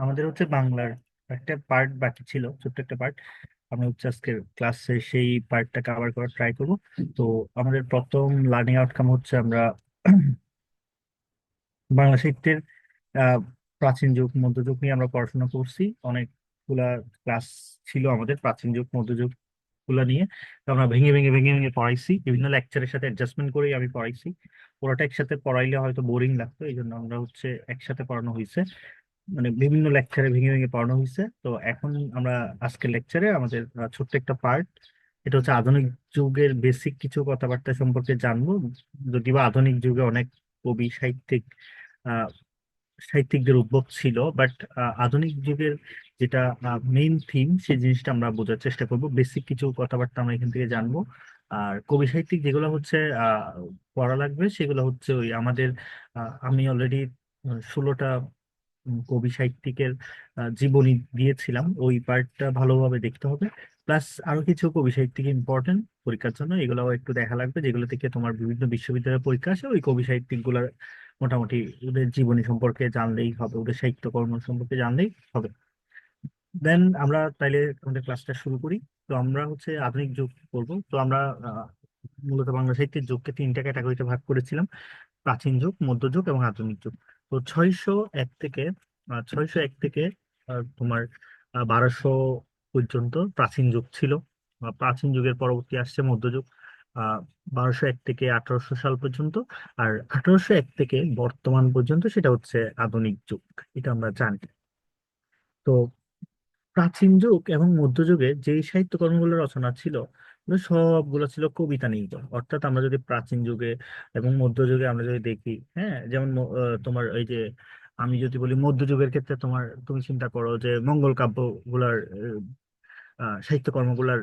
আমাদের হচ্ছে বাংলার একটা পার্ট বাকি ছিল, ছোট্ট একটা পার্ট। আমরা হচ্ছে আজকে ক্লাসে সেই পার্টটা কভার করার ট্রাই করব। তো আমাদের প্রথম লার্নিং আউটকাম হচ্ছে আমরা বাংলা সাহিত্যের আহ, প্রাচীন যুগ মধ্যযুগ নিয়ে আমরা পড়াশোনা করছি। অনেকগুলা ক্লাস ছিল আমাদের প্রাচীন যুগ মধ্যযুগ গুলা নিয়ে। তো আমরা ভেঙে ভেঙে ভেঙে ভেঙে পড়াইছি, বিভিন্ন লেকচারের সাথে অ্যাডজাস্টমেন্ট করেই আমি পড়াইছি। পুরোটা একসাথে পড়াইলে হয়তো বোরিং লাগতো, এই জন্য আমরা হচ্ছে একসাথে পড়ানো হয়েছে, মানে বিভিন্ন লেকচারে ভেঙে ভেঙে পড়ানো হয়েছে। তো এখন আমরা আজকের লেকচারে আমাদের ছোট্ট একটা পার্ট, এটা হচ্ছে আধুনিক যুগের বেসিক কিছু কথাবার্তা সম্পর্কে জানবো। যদিও বা আধুনিক যুগে অনেক কবি সাহিত্যিক আহ সাহিত্যিকদের উদ্ভব ছিল, বাট আধুনিক যুগের যেটা মেইন থিম সেই জিনিসটা আমরা বোঝার চেষ্টা করব। বেসিক কিছু কথাবার্তা আমরা এখান থেকে জানবো। আর কবি সাহিত্যিক যেগুলো হচ্ছে পড়া লাগবে সেগুলো হচ্ছে ওই আমাদের আমি অলরেডি 16টা কবি সাহিত্যিকের জীবনী দিয়েছিলাম, ওই পার্টটা ভালোভাবে দেখতে হবে। প্লাস আরো কিছু কবি সাহিত্যিক ইম্পর্টেন্ট পরীক্ষার জন্য, এগুলোও একটু দেখা লাগবে, যেগুলো থেকে তোমার বিভিন্ন বিশ্ববিদ্যালয়ের পরীক্ষা আসে। ওই কবি সাহিত্যিক গুলার মোটামুটি ওদের জীবনী সম্পর্কে জানলেই হবে, ওদের সাহিত্যকর্ম সম্পর্কে জানলেই হবে। দেন আমরা তাইলে আমাদের ক্লাসটা শুরু করি। তো আমরা হচ্ছে আধুনিক যুগ পড়বো। তো আমরা মূলত বাংলা সাহিত্যের যুগকে তিনটা ক্যাটাগরিতে ভাগ করেছিলাম: প্রাচীন যুগ, মধ্যযুগ এবং আধুনিক যুগ। তো 601 থেকে তোমার 1200 পর্যন্ত প্রাচীন যুগ ছিল। প্রাচীন যুগের পরবর্তী আসছে মধ্যযুগ, 1201 থেকে 1800 সাল পর্যন্ত। আর 1801 থেকে বর্তমান পর্যন্ত সেটা হচ্ছে আধুনিক যুগ, এটা আমরা জানি। তো প্রাচীন যুগ এবং মধ্যযুগে যেই সাহিত্য কর্মগুলো রচনা ছিল, ওগুলো সবগুলো ছিল কবিতা নির্ভর। অর্থাৎ আমরা যদি প্রাচীন যুগে এবং মধ্যযুগে আমরা যদি দেখি, হ্যাঁ, যেমন তোমার এই যে আমি যদি বলি মধ্যযুগের ক্ষেত্রে তোমার তুমি চিন্তা করো যে মঙ্গল কাব্য গুলার সাহিত্য কর্মগুলার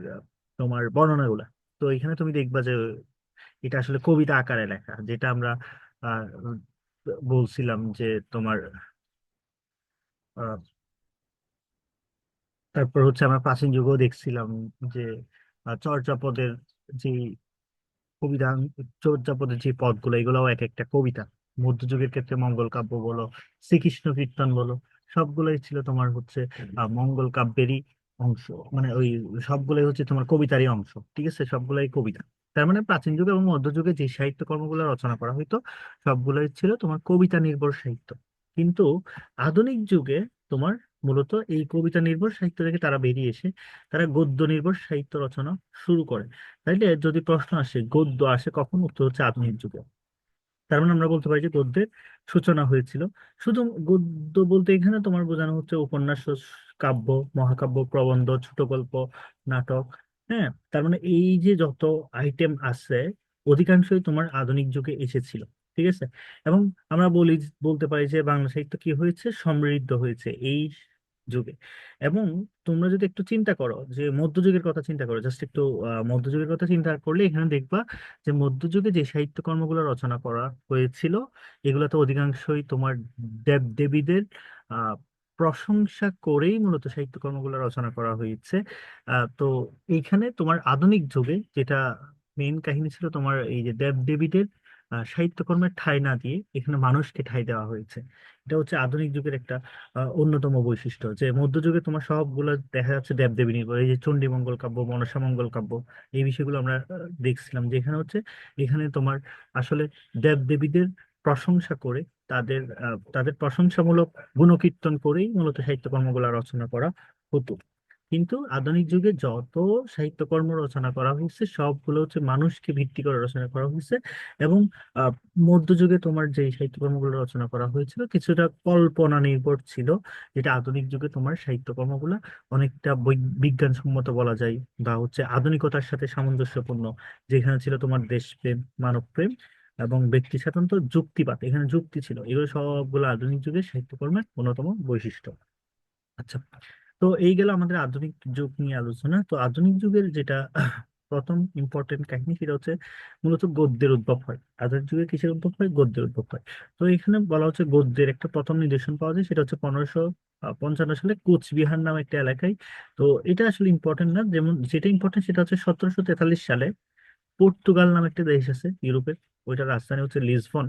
তোমার বর্ণনাগুলা। তো এখানে তুমি দেখবা যে এটা আসলে কবিতা আকারে লেখা, যেটা আমরা আহ, বলছিলাম যে তোমার তারপর হচ্ছে আমরা প্রাচীন যুগেও দেখছিলাম যে চর্যাপদের যে কবিতা, চর্যাপদের যে পদগুলো, এগুলোও এক একটা কবিতা। মধ্যযুগের ক্ষেত্রে মঙ্গল কাব্য বলো, শ্রীকৃষ্ণ কীর্তন বলো, সবগুলোই ছিল তোমার হচ্ছে মঙ্গল কাব্যেরই অংশ। মানে ওই সবগুলোই হচ্ছে তোমার কবিতারই অংশ, ঠিক আছে, সবগুলাই কবিতা। তার মানে প্রাচীন যুগে এবং মধ্যযুগে যে সাহিত্য কর্মগুলো রচনা করা হইতো সবগুলোই ছিল তোমার কবিতা নির্ভর সাহিত্য। কিন্তু আধুনিক যুগে তোমার মূলত এই কবিতা নির্ভর সাহিত্য থেকে তারা বেরিয়ে এসে তারা গদ্য নির্ভর সাহিত্য রচনা শুরু করে। তাইলে যদি প্রশ্ন আসে গদ্য আসে কখন, উত্তর হচ্ছে আধুনিক যুগে। তার মানে আমরা বলতে পারি যে গদ্যের সূচনা হয়েছিল। শুধু গদ্য বলতে এখানে তোমার বোঝানো হচ্ছে উপন্যাস, কাব্য, মহাকাব্য, প্রবন্ধ, ছোট গল্প, নাটক। হ্যাঁ, তার মানে এই যে যত আইটেম আছে অধিকাংশই তোমার আধুনিক যুগে এসেছিল, ঠিক আছে। এবং আমরা বলতে পারি যে বাংলা সাহিত্য কি হয়েছে, সমৃদ্ধ হয়েছে এই যুগে। এবং তোমরা যদি একটু চিন্তা করো যে মধ্যযুগের কথা চিন্তা করো, জাস্ট একটু মধ্যযুগের কথা চিন্তা করলে এখানে দেখবা যে মধ্যযুগে যে সাহিত্য কর্মগুলো রচনা করা হয়েছিল এগুলোতে অধিকাংশই তোমার দেব দেবীদের আহ প্রশংসা করেই মূলত সাহিত্য কর্মগুলো রচনা করা হয়েছে। তো এইখানে তোমার আধুনিক যুগে যেটা মেইন কাহিনী ছিল, তোমার এই যে দেব দেবীদের সাহিত্যকর্মের ঠাঁই না দিয়ে এখানে মানুষকে ঠাঁই দেওয়া হয়েছে। এটা হচ্ছে আধুনিক যুগের একটা অন্যতম বৈশিষ্ট্য, যে মধ্যযুগে তোমার সবগুলো দেখা যাচ্ছে দেবদেবী নির্ভর। এই যে চণ্ডীমঙ্গল কাব্য, মনসা মঙ্গল কাব্য, এই বিষয়গুলো আমরা দেখছিলাম যে এখানে হচ্ছে, এখানে তোমার আসলে দেব দেবীদের প্রশংসা করে তাদের প্রশংসামূলক গুণকীর্তন করেই মূলত সাহিত্যকর্মগুলো রচনা করা হতো। কিন্তু আধুনিক যুগে যত সাহিত্যকর্ম রচনা করা হয়েছে সবগুলো হচ্ছে মানুষকে ভিত্তি করে রচনা করা হয়েছে। এবং আহ, মধ্যযুগে তোমার যে সাহিত্যকর্মগুলো রচনা করা হয়েছিল কিছুটা কল্পনা নির্ভর ছিল, যেটা আধুনিক যুগে তোমার সাহিত্যকর্মগুলো অনেকটা বিজ্ঞানসম্মত বলা যায়, বা হচ্ছে আধুনিকতার সাথে সামঞ্জস্যপূর্ণ। যেখানে ছিল তোমার দেশপ্রেম, মানবপ্রেম এবং ব্যক্তি স্বাতন্ত্র্য, যুক্তিবাদ, এখানে যুক্তি ছিল। এগুলো সবগুলো আধুনিক যুগের সাহিত্যকর্মের অন্যতম বৈশিষ্ট্য। আচ্ছা, তো এই গেল আমাদের আধুনিক যুগ নিয়ে আলোচনা। তো আধুনিক যুগের যেটা প্রথম ইম্পর্টেন্ট কাহিনী সেটা হচ্ছে মূলত গদ্যের উদ্ভব হয়। আধুনিক যুগে কিসের উদ্ভব হয়? গদ্যের উদ্ভব হয়। তো এখানে বলা হচ্ছে গদ্যের একটা প্রথম নিদর্শন পাওয়া যায়, সেটা হচ্ছে 1555 সালে কোচবিহার নামে একটা এলাকায়। তো এটা আসলে ইম্পর্টেন্ট না, যেমন যেটা ইম্পর্টেন্ট সেটা হচ্ছে 1743 সালে পর্তুগাল নামে একটা দেশ আছে ইউরোপের, ওইটার রাজধানী হচ্ছে লিসবন।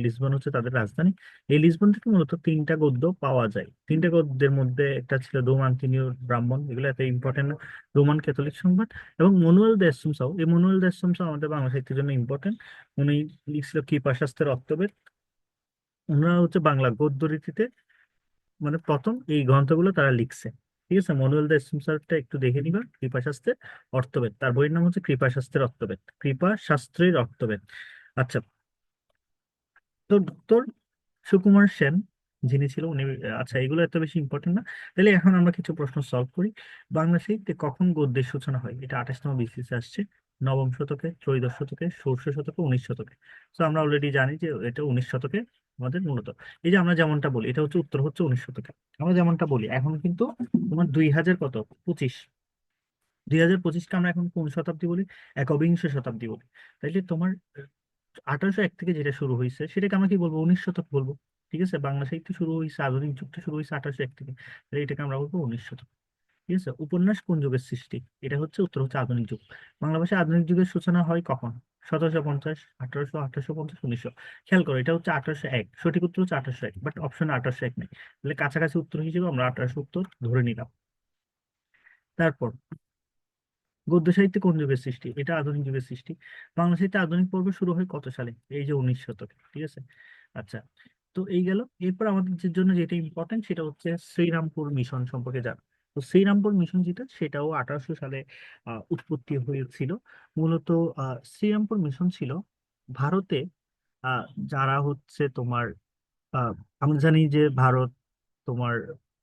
লিসবন হচ্ছে তাদের রাজধানী। এই লিসবন থেকে মূলত তিনটা গদ্য পাওয়া যায়। তিনটা গদ্যের মধ্যে একটা ছিল রোমান তিনীয় ব্রাহ্মণ, এগুলো এত ইম্পর্টেন্ট না। রোমান ক্যাথলিক সংবাদ এবং মনুয়েল দে এসুমসাও। এই মনুয়েল দে এসুমসাও আমাদের বাংলা সাহিত্যের জন্য ইম্পর্টেন্ট। উনি লিখছিল কৃপাশাস্ত্রের অক্তবের। ওনারা হচ্ছে বাংলা গদ্য রীতিতে মানে প্রথম এই গ্রন্থগুলো তারা লিখছে। ঠিক আছে, মনুয়েল দে এসুমসাওটা একটু দেখে নিবা। কৃপাশাস্ত্রের অর্থবেদ, তার বইয়ের নাম হচ্ছে কৃপাশাস্ত্রের অর্থবেদ, কৃপা শাস্ত্রীর অর্থবেদ। আচ্ছা, তো ডক্টর সুকুমার সেন যিনি ছিল উনি, আচ্ছা এগুলো এত বেশি ইম্পর্টেন্ট না। তাহলে এখন আমরা কিছু প্রশ্ন সলভ করি। বাংলা সাহিত্যে কখন গদ্যের সূচনা হয়? এটা 28তম বিসিসে আসছে। নবম শতকে, ত্রয়োদশ শতকে, ষোড়শ শতকে, 19 শতকে। তো আমরা অলরেডি জানি যে এটা 19 শতকে আমাদের মূলত। এই যে আমরা যেমনটা বলি, এটা হচ্ছে উত্তর হচ্ছে 19 শতকে। আমরা যেমনটা বলি এখন কিন্তু তোমার 2025, 2025কে আমরা এখন কোন শতাব্দী বলি? একবিংশ শতাব্দী বলি। তাইলে তোমার 1801 থেকে যেটা শুরু হয়েছে সেটাকে আমরা কি বলবো? 19 শতক বলবো। ঠিক আছে, বাংলা সাহিত্য শুরু হয়েছে, আধুনিক যুগটা শুরু হয়েছে 1801 থেকে, তাহলে এটাকে আমরা বলবো 19 শতক। ঠিক আছে, উপন্যাস কোন যুগের সৃষ্টি? এটা হচ্ছে উত্তর হচ্ছে আধুনিক যুগ। বাংলা ভাষায় আধুনিক যুগের সূচনা হয় কখন? 1750, 1800, 1850, 1900। খেয়াল করো, এটা হচ্ছে 1801, সঠিক উত্তর হচ্ছে 1801, বাট অপশনে 1801 নেই। তাহলে কাছাকাছি উত্তর হিসেবে আমরা 1800 উত্তর ধরে নিলাম। তারপর গদ্য সাহিত্যে কোন যুগের সৃষ্টি? এটা আধুনিক যুগের সৃষ্টি। বাংলা সাহিত্যে আধুনিক পর্ব শুরু হয় কত সালে? এই যে 19 শতকে। ঠিক আছে, আচ্ছা। তো এই গেল। এরপর আমাদের যে জন্য যেটা ইম্পর্টেন্ট সেটা হচ্ছে শ্রীরামপুর মিশন সম্পর্কে জানা। তো শ্রীরামপুর মিশন যেটা, সেটাও 1800 সালে উৎপত্তি হয়েছিল। মূলত শ্রীরামপুর মিশন ছিল ভারতে, আহ, যারা হচ্ছে তোমার, আহ, আমরা জানি যে ভারত তোমার,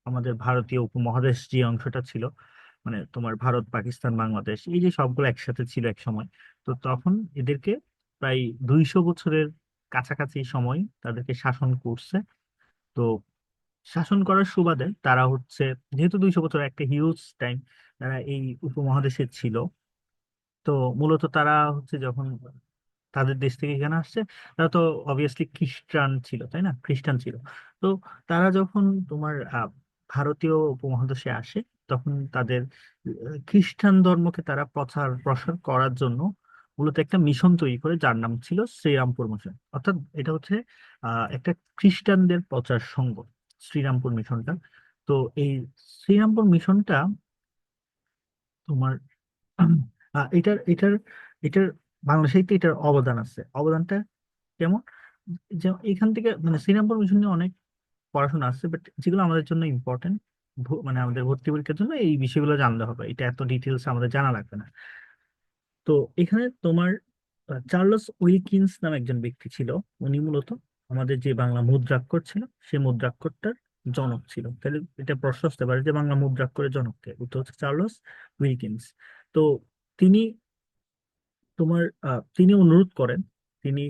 আমাদের ভারতীয় উপমহাদেশ যে অংশটা ছিল, মানে তোমার ভারত, পাকিস্তান, বাংলাদেশ, এই যে সবগুলো একসাথে ছিল এক সময়। তো তখন এদেরকে প্রায় 200 বছরের কাছাকাছি সময় তাদেরকে শাসন করছে। তো শাসন করার সুবাদে তারা হচ্ছে, যেহেতু 200 বছর একটা হিউজ টাইম তারা এই উপমহাদেশে ছিল, তো মূলত তারা হচ্ছে যখন তাদের দেশ থেকে এখানে আসছে, তারা তো অবভিয়াসলি খ্রিস্টান ছিল, তাই না? খ্রিস্টান ছিল। তো তারা যখন তোমার ভারতীয় উপমহাদেশে আসে, তখন তাদের খ্রিস্টান ধর্মকে তারা প্রচার প্রসার করার জন্য মূলত একটা মিশন তৈরি করে, যার নাম ছিল শ্রীরামপুর মিশন। অর্থাৎ এটা হচ্ছে একটা খ্রিস্টানদের প্রচার সংঘ, শ্রীরামপুর মিশনটা। তো এই শ্রীরামপুর মিশনটা তোমার এটার এটার এটার বাংলা সাহিত্যে এটার অবদান আছে। অবদানটা কেমন? যে এখান থেকে মানে শ্রীরামপুর মিশন নিয়ে অনেক পড়াশোনা আছে, বাট যেগুলো আমাদের জন্য ইম্পর্টেন্ট, মানে আমাদের ভর্তি পরীক্ষার জন্য এই বিষয়গুলো জানতে হবে, এটা এত ডিটেলস আমাদের জানা লাগবে না। তো এখানে তোমার চার্লস উইলকিন্স নামে একজন ব্যক্তি ছিল। উনি মূলত আমাদের যে বাংলা মুদ্রাক্ষর ছিল সেই মুদ্রাক্ষরটার জনক ছিল। তাহলে এটা প্রশ্ন আসতে পারে যে বাংলা মুদ্রাক্ষরের জনককে, উত্তর হচ্ছে চার্লস উইলকিন্স। তো তিনি তিনি অনুরোধ করেন, তিনি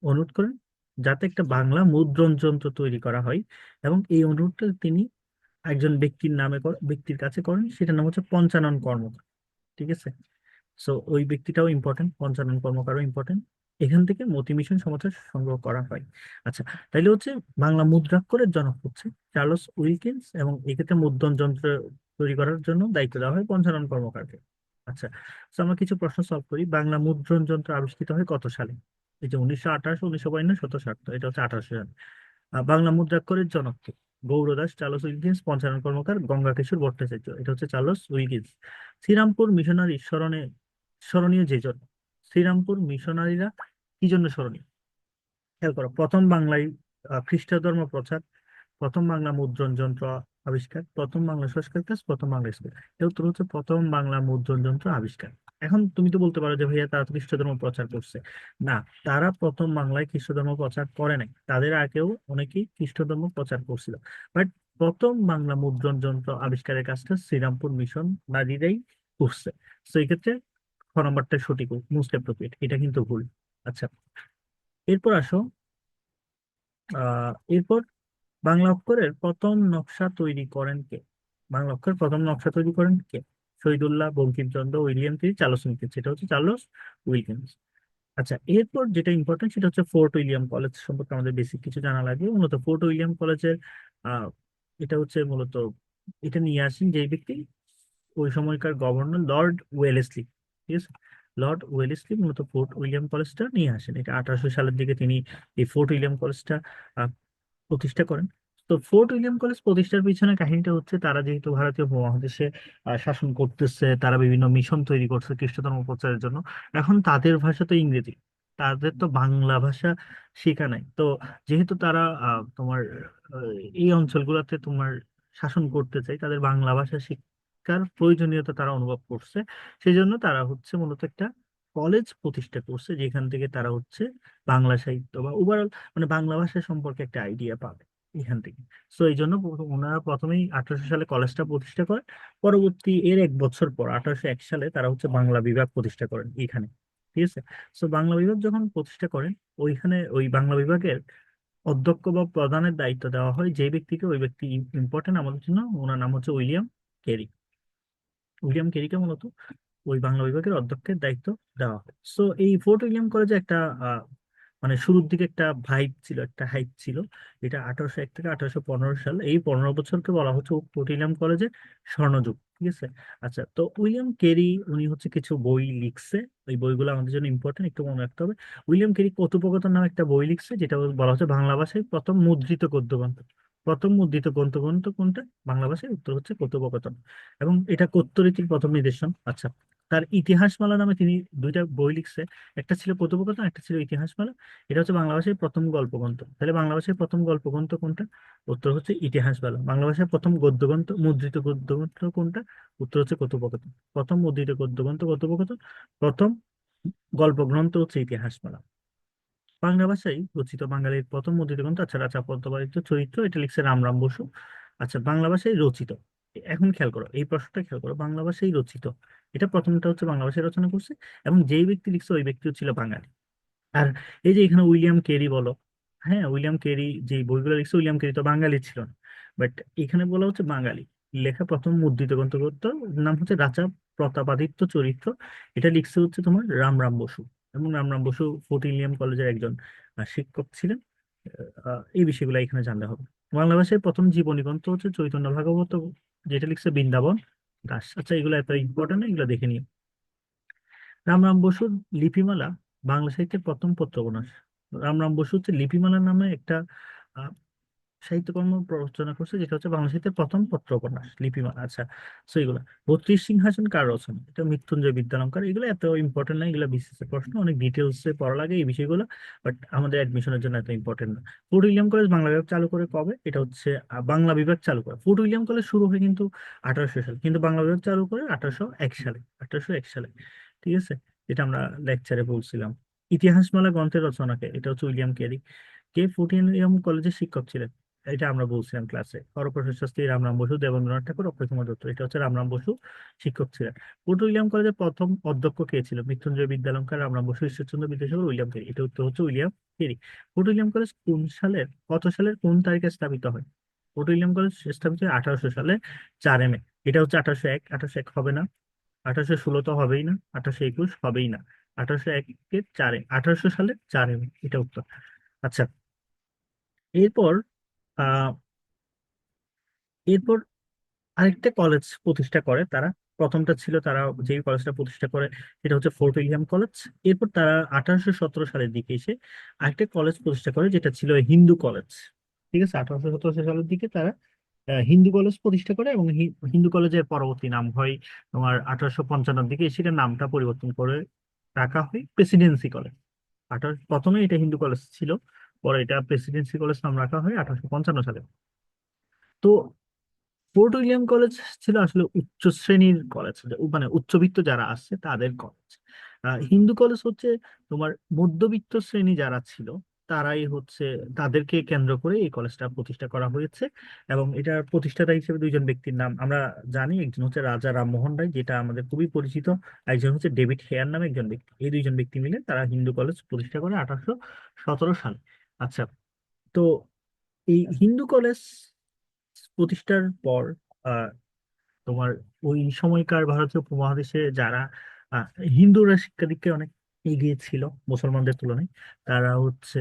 অনুরোধ করেন যাতে একটা বাংলা মুদ্রণ যন্ত্র তৈরি করা হয়। এবং এই অনুরোধটা তিনি একজন ব্যক্তির কাছে করেন, সেটার নাম হচ্ছে পঞ্চানন কর্মকার। ঠিক আছে, সো ওই ব্যক্তিটাও ইম্পর্টেন্ট, পঞ্চানন কর্মকারও ইম্পর্টেন্ট। এখান থেকে মতি মিশন সমাচার সংগ্রহ করা হয়। আচ্ছা, তাইলে হচ্ছে বাংলা মুদ্রাক্ষরের জনক হচ্ছে চার্লস উইলকিন্স, এবং এক্ষেত্রে মুদ্রণ যন্ত্র তৈরি করার জন্য দায়িত্ব দেওয়া হয় পঞ্চানন কর্মকারকে। আচ্ছা, তো আমরা কিছু প্রশ্ন সলভ করি। বাংলা মুদ্রণ যন্ত্র আবিষ্কৃত হয় কত সালে? এই যে 1928, 1952, 1970, এটা হচ্ছে 1800 সালে। বাংলা মুদ্রাক্ষরের জনক কে? গৌড়দাস, চার্লস উইলকিন্স, পঞ্চানন কর্মকার, গঙ্গাকেশর ভট্টাচার্য, এটা হচ্ছে চার্লস উইলকিন্স। শ্রীরামপুর মিশনারি স্মরণীয় যে জন্য, শ্রীরামপুর মিশনারিরা কি জন্য স্মরণীয়? খেয়াল করো, প্রথম বাংলায় খ্রিস্ট ধর্ম প্রচার, প্রথম বাংলা মুদ্রণ যন্ত্র আবিষ্কার, প্রথম বাংলা সংস্কার কাজ, প্রথম বাংলা স্কুল। এর উত্তর হচ্ছে প্রথম বাংলা মুদ্রণ যন্ত্র আবিষ্কার। এখন তুমি তো বলতে পারো যে ভাইয়া তারা তো খ্রিস্ট ধর্ম প্রচার করছে। না, তারা প্রথম বাংলায় খ্রিস্ট ধর্ম প্রচার করে নাই, তাদের আগেও অনেকেই খ্রিস্ট ধর্ম প্রচার করছিল। বাট প্রথম বাংলা মুদ্রণ যন্ত্র আবিষ্কারের কাজটা শ্রীরামপুর মিশন নারীরাই করছে। তো এই ক্ষেত্রে খ নম্বরটা সঠিক, মোস্ট অ্যাপ্রোপ্রিয়েট, এটা কিন্তু ভুল। আচ্ছা, এরপর আসো। এরপর বাংলা অক্ষরের প্রথম নকশা তৈরি করেন কে? বাংলা অক্ষরের প্রথম নকশা তৈরি করেন কে? Shahidullah, Bankimchandra, William Carey, Charles Wilkins, সেটা হচ্ছে চার্লস উইলকিন্স। আচ্ছা, এরপর যেটা ইম্পর্টেন্ট সেটা হচ্ছে ফোর্ট উইলিয়াম কলেজ সম্পর্কে আমাদের বেসিক কিছু জানা লাগে। মূলত ফোর্ট উইলিয়াম কলেজের আহ এটা হচ্ছে মূলত, এটা নিয়ে আসেন যে ব্যক্তি, ওই সময়কার গভর্নর লর্ড ওয়েলেসলি। ঠিক আছে, লর্ড ওয়েলেসলি মূলত ফোর্ট উইলিয়াম কলেজটা নিয়ে আসেন। এটা 1800 সালের দিকে তিনি এই ফোর্ট উইলিয়াম কলেজটা আহ, প্রতিষ্ঠা করেন। তো ফোর্ট উইলিয়াম কলেজ প্রতিষ্ঠার পিছনে কাহিনীটা হচ্ছে, তারা যেহেতু ভারতীয় উপমহাদেশে শাসন করতেছে, তারা বিভিন্ন মিশন তৈরি করছে খ্রিস্ট ধর্ম প্রচারের জন্য। এখন তাদের ভাষা তো ইংরেজি, তাদের তো বাংলা ভাষা শেখা নাই। তো যেহেতু তারা তোমার এই অঞ্চলগুলোতে তোমার শাসন করতে চাই, তাদের বাংলা ভাষা শিক্ষার প্রয়োজনীয়তা তারা অনুভব করছে। সেই জন্য তারা হচ্ছে মূলত একটা কলেজ প্রতিষ্ঠা করছে, যেখান থেকে তারা হচ্ছে বাংলা সাহিত্য বা ওভারঅল মানে বাংলা ভাষা সম্পর্কে একটা আইডিয়া পাবে এখান থেকে। তো এই জন্য ওনারা প্রথমেই 1800 সালে কলেজটা প্রতিষ্ঠা করেন। পরবর্তী এর 1 বছর পর 1801 সালে তারা হচ্ছে বাংলা বিভাগ প্রতিষ্ঠা করেন এখানে। ঠিক আছে। তো বাংলা বিভাগ যখন প্রতিষ্ঠা করেন, ওইখানে ওই বাংলা বিভাগের অধ্যক্ষ বা প্রধানের দায়িত্ব দেওয়া হয় যে ব্যক্তিকে, ওই ব্যক্তি ইম্পর্টেন্ট আমাদের জন্য, ওনার নাম হচ্ছে উইলিয়াম কেরি। উইলিয়াম কেরিকে মূলত ওই বাংলা বিভাগের অধ্যক্ষের দায়িত্ব দেওয়া হয়। সো এই ফোর্ট উইলিয়াম কলেজে একটা মানে শুরুর দিকে একটা ভাইব ছিল, একটা হাইপ ছিল। এটা 1801 থেকে 1815 সাল, এই 15 বছরকে বলা হচ্ছে ফোর্ট উইলিয়াম কলেজে স্বর্ণযুগ। ঠিক আছে। আচ্ছা, তো উইলিয়াম কেরি উনি হচ্ছে কিছু বই লিখছে। ওই বইগুলো আমাদের জন্য ইম্পর্টেন্ট, একটু মনে রাখতে হবে। উইলিয়াম কেরি কথোপকথন নামে একটা বই লিখছে, যেটা বলা হচ্ছে বাংলা ভাষায় প্রথম মুদ্রিত গদ্য গ্রন্থ। প্রথম মুদ্রিত গ্রন্থ কোনটা বাংলা ভাষায়? উত্তর হচ্ছে কথোপকথন। এবং এটা কথ্যরীতির প্রথম নিদর্শন। আচ্ছা, তার ইতিহাসমালা নামে তিনি দুইটা বই লিখছে। একটা ছিল কথোপকথন, একটা ছিল ইতিহাসমালা। এটা হচ্ছে বাংলা ভাষায় প্রথম গল্পগ্রন্থ। তাহলে বাংলা ভাষায় প্রথম গল্পগ্রন্থ কোনটা? উত্তর হচ্ছে ইতিহাসমালা। বাংলা ভাষায় প্রথম গদ্যগ্রন্থ, মুদ্রিত গদ্যগ্রন্থ কোনটা? উত্তর হচ্ছে কথোপকথন। প্রথম মুদ্রিত গদ্যগ্রন্থ কথোপকথন, প্রথম গল্পগ্রন্থ হচ্ছে ইতিহাসমালা। বাংলা ভাষায় রচিত বাঙালির প্রথম মুদ্রিত গ্রন্থ, আচ্ছা, রাজা পদ্মবাদিত চরিত্র, এটা লিখছে রামরাম বসু। আচ্ছা, বাংলা ভাষায় রচিত, এখন খেয়াল করো এই প্রশ্নটা খেয়াল করো, বাংলা ভাষায় রচিত, এটা প্রথমটা হচ্ছে বাংলা ভাষায় রচনা করছে, এবং যেই ব্যক্তি লিখছে ওই ব্যক্তিও ছিল বাঙালি। আর এই যে এখানে উইলিয়াম কেরি বলো, হ্যাঁ, উইলিয়াম কেরি যে বইগুলো লিখছে, উইলিয়াম কেরি তো বাঙালি ছিল না, বাট এখানে বলা হচ্ছে বাঙালি। লেখা প্রথম মুদ্রিত গ্রন্থ নাম হচ্ছে রাজা প্রতাপাদিত্য চরিত্র। এটা লিখছে হচ্ছে তোমার রামরাম বসু। এবং রামরাম বসু ফোর্ট উইলিয়াম কলেজের একজন শিক্ষক ছিলেন। এই বিষয়গুলো এখানে জানতে হবে। বাংলা ভাষায় প্রথম জীবনী গ্রন্থ হচ্ছে চৈতন্য ভাগবত, যেটা লিখছে বৃন্দাবন দাস। আচ্ছা, এগুলো এত ইম্পর্টেন্ট, এগুলো দেখে নিও। রামরাম বসুর লিপিমালা বাংলা সাহিত্যের প্রথম পত্র উপন্যাস। রামরাম বসু হচ্ছে লিপিমালা নামে একটা আহ, সাহিত্যকর্ম রচনা করছে, যেটা হচ্ছে বাংলা সাহিত্যের প্রথম পত্র উপন্যাস লিপিমালা। আচ্ছা, তো এগুলো 32 সিংহাসন কার রচনা? এটা মৃত্যুঞ্জয় বিদ্যালঙ্কার। এগুলো এত ইম্পর্টেন্ট না, এগুলো বিসিএস এর প্রশ্ন, অনেক ডিটেলসে পড়া লাগে এই বিষয়গুলো, বাট আমাদের অ্যাডমিশনের জন্য এত ইম্পর্টেন্ট না। ফোর্ট উইলিয়াম কলেজ বাংলা বিভাগ চালু করে কবে? এটা হচ্ছে বাংলা বিভাগ চালু করে ফোর্ট উইলিয়াম কলেজ শুরু হয় কিন্তু 1800 সালে, কিন্তু বাংলা বিভাগ চালু করে 1801 সালে। 1801 সালে, ঠিক আছে। যেটা আমরা লেকচারে বলছিলাম। ইতিহাসমালা গ্রন্থের রচনাকে, এটা হচ্ছে উইলিয়াম কেরি। কে ফোর্ট উইলিয়াম কলেজের শিক্ষক ছিলেন? এটা আমরা বলছিলাম ক্লাসে। হরপ্রসাদ শাস্ত্রী, রামরাম বসু, দেবেন্দ্রনাথ ঠাকুর, অক্ষয় কুমার দত্ত। এটা হচ্ছে রামরাম বসু শিক্ষক ছিলেন। ফোর্ট উইলিয়াম কলেজের প্রথম অধ্যক্ষ কে ছিল? Mrityunjay Vidyalankar, Ramram Basu, Ishwarchandra Vidyasagar, William Carey. এটা উত্তর হচ্ছে William Carey. Fort William college কোন সালের, কত সালের কোন তারিখে স্থাপিত হয়? ফোর্ট উইলিয়াম কলেজ স্থাপিত হয় 1800 সালে 4 মে। এটা হচ্ছে 1801। 1801 হবে না, 1816 তো হবেই না, 1821 হবেই না। 1801-এর 4-এ, 1800 সালে 4 মে, এটা উত্তর। আচ্ছা, এরপর আহ এরপর আরেকটা কলেজ প্রতিষ্ঠা করে তারা। প্রথমটা ছিল তারা যেই কলেজটা প্রতিষ্ঠা করে সেটা হচ্ছে ফোর্ট উইলিয়াম কলেজ। এরপর তারা 1817 সালের দিকে এসে আরেকটা কলেজ প্রতিষ্ঠা করে, যেটা ছিল হিন্দু কলেজ। ঠিক আছে, 1817 সালের দিকে তারা হিন্দু কলেজ প্রতিষ্ঠা করে, এবং হিন্দু কলেজের পরবর্তী নাম হয় তোমার 1855-র দিকে এসে এটার নামটা পরিবর্তন করে রাখা হয় প্রেসিডেন্সি কলেজ। প্রথমে এটা হিন্দু কলেজ ছিল, পরে এটা প্রেসিডেন্সি কলেজ নাম রাখা হয় 1855 সালে। তো ফোর্ট উইলিয়াম কলেজ ছিল আসলে উচ্চ শ্রেণীর কলেজ, মানে উচ্চবিত্ত যারা আছে তাদের কলেজ। হিন্দু কলেজ হচ্ছে তোমার মধ্যবিত্ত শ্রেণী যারা ছিল, তারাই হচ্ছে, তাদেরকে কেন্দ্র করে এই কলেজটা প্রতিষ্ঠা করা হয়েছে। এবং এটার প্রতিষ্ঠাতা হিসেবে দুইজন ব্যক্তির নাম আমরা জানি। একজন হচ্ছে রাজা রামমোহন রায়, যেটা আমাদের খুবই পরিচিত। একজন হচ্ছে ডেভিড হেয়ার নামে একজন ব্যক্তি। এই দুইজন ব্যক্তি মিলে তারা হিন্দু কলেজ প্রতিষ্ঠা করে 1817 সালে। আচ্ছা, তো এই হিন্দু কলেজ প্রতিষ্ঠার পর আহ, তোমার ওই সময়কার ভারতীয় উপমহাদেশে যারা আহ, হিন্দুরা শিক্ষা দীক্ষায় অনেক এগিয়ে ছিল মুসলমানদের তুলনায়, তারা হচ্ছে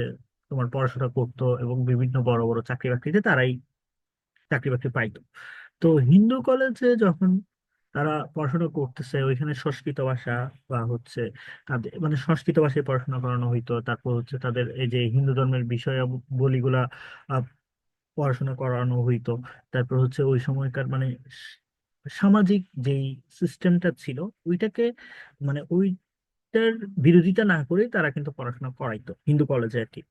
তোমার পড়াশোনা করতো এবং বিভিন্ন বড় বড় চাকরি বাকরিতে তারাই চাকরি বাকরি পাইতো। তো হিন্দু কলেজে যখন তারা পড়াশোনা করতেছে ওইখানে সংস্কৃত ভাষা বা হচ্ছে তাদের মানে সংস্কৃত ভাষায় পড়াশোনা করানো হইতো। তারপর হচ্ছে তাদের এই যে হিন্দু ধর্মের বিষয়াবলীগুলা আহ, পড়াশোনা করানো হইতো। তারপর হচ্ছে ওই সময়কার মানে সামাজিক যেই সিস্টেমটা ছিল ওইটাকে মানে ওইটার বিরোধিতা না করে তারা কিন্তু পড়াশোনা করাইতো হিন্দু কলেজে আর কি।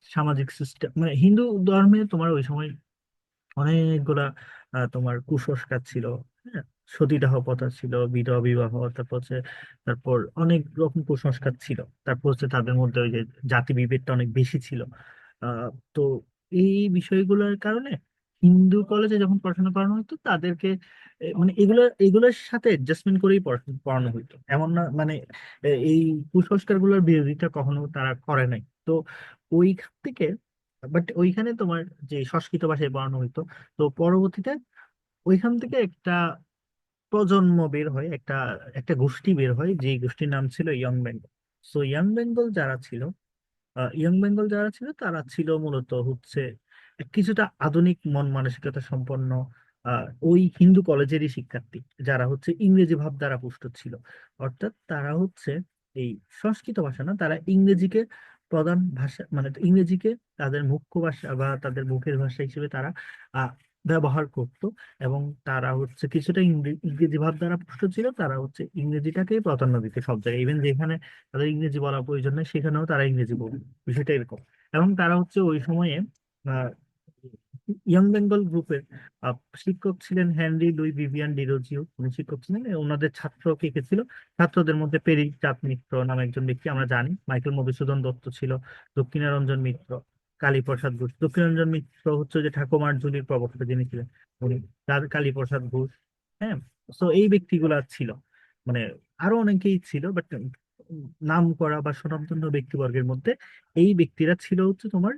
সামাজিক সিস্টেম মানে হিন্দু ধর্মে তোমার ওই সময় অনেকগুলা তোমার কুসংস্কার ছিল। হ্যাঁ, সতীদাহ প্রথা ছিল, বিধবা বিবাহ, তারপর হচ্ছে তারপর অনেক রকম কুসংস্কার ছিল। তারপর হচ্ছে তাদের মধ্যে ওই যে জাতি বিভেদটা অনেক বেশি ছিল। তো এই বিষয়গুলোর কারণে হিন্দু কলেজে যখন পড়াশোনা করানো হতো তাদেরকে মানে এগুলোর সাথে অ্যাডজাস্টমেন্ট করেই পড়ানো হতো, এমন না মানে এই কুসংস্কার গুলোর বিরোধিতা কখনো তারা করে নাই। তো ওইখান থেকে বাট ওইখানে তোমার যে সংস্কৃত ভাষায় পড়ানো হইতো, তো পরবর্তীতে ওইখান থেকে একটা প্রজন্ম বের হয়, একটা একটা গোষ্ঠী বের হয়, যে গোষ্ঠীর নাম ছিল young Bengal. So young Bengal যারা ছিল তারা ছিল মূলত হচ্ছে কিছুটা আধুনিক মন মানসিকতা সম্পন্ন ওই হিন্দু কলেজেরই শিক্ষার্থী, যারা হচ্ছে ইংরেজি ভাব দ্বারা পুষ্ট ছিল। অর্থাৎ তারা হচ্ছে এই সংস্কৃত ভাষা না, তারা ইংরেজিকে প্রধান ভাষা মানে ইংরেজিকে তাদের মুখ্য ভাষা বা তাদের মুখের ভাষা হিসেবে তারা আহ ব্যবহার করত। এবং তারা হচ্ছে কিছুটা ইংরেজি ভাব দ্বারা পুষ্ট ছিল, তারা হচ্ছে ইংরেজিটাকেই প্রাধান্য দিত সব জায়গায়, ইভেন যেখানে তাদের ইংরেজি বলার প্রয়োজন নেই সেখানেও তারা ইংরেজি বলবে, বিষয়টা এরকম। এবং তারা হচ্ছে ওই সময়ে ইয়ং বেঙ্গল গ্রুপের আহ, শিক্ষক ছিলেন হেনরি লুই ভিভিয়ান ডিরোজিও, উনি শিক্ষক ছিলেন। ওনাদের ছাত্র কে কে ছিল? ছাত্রদের মধ্যে পেরি চাঁদ মিত্র নামে একজন ব্যক্তি আমরা জানি, মাইকেল মধুসূদন দত্ত ছিল, দক্ষিণারঞ্জন মিত্র, কালীপ্রসাদ ঘোষ। দক্ষিণারঞ্জন মিত্র হচ্ছে যে ঠাকুমার ঝুলির প্রবক্তা যিনি ছিলেন উনি, তার কালীপ্রসাদ ঘোষ। হ্যাঁ, তো এই ব্যক্তিগুলা ছিল, মানে আরো অনেকেই ছিল বাট নাম করা বা স্বনামধন্য ব্যক্তিবর্গের মধ্যে এই ব্যক্তিরা ছিল হচ্ছে তোমার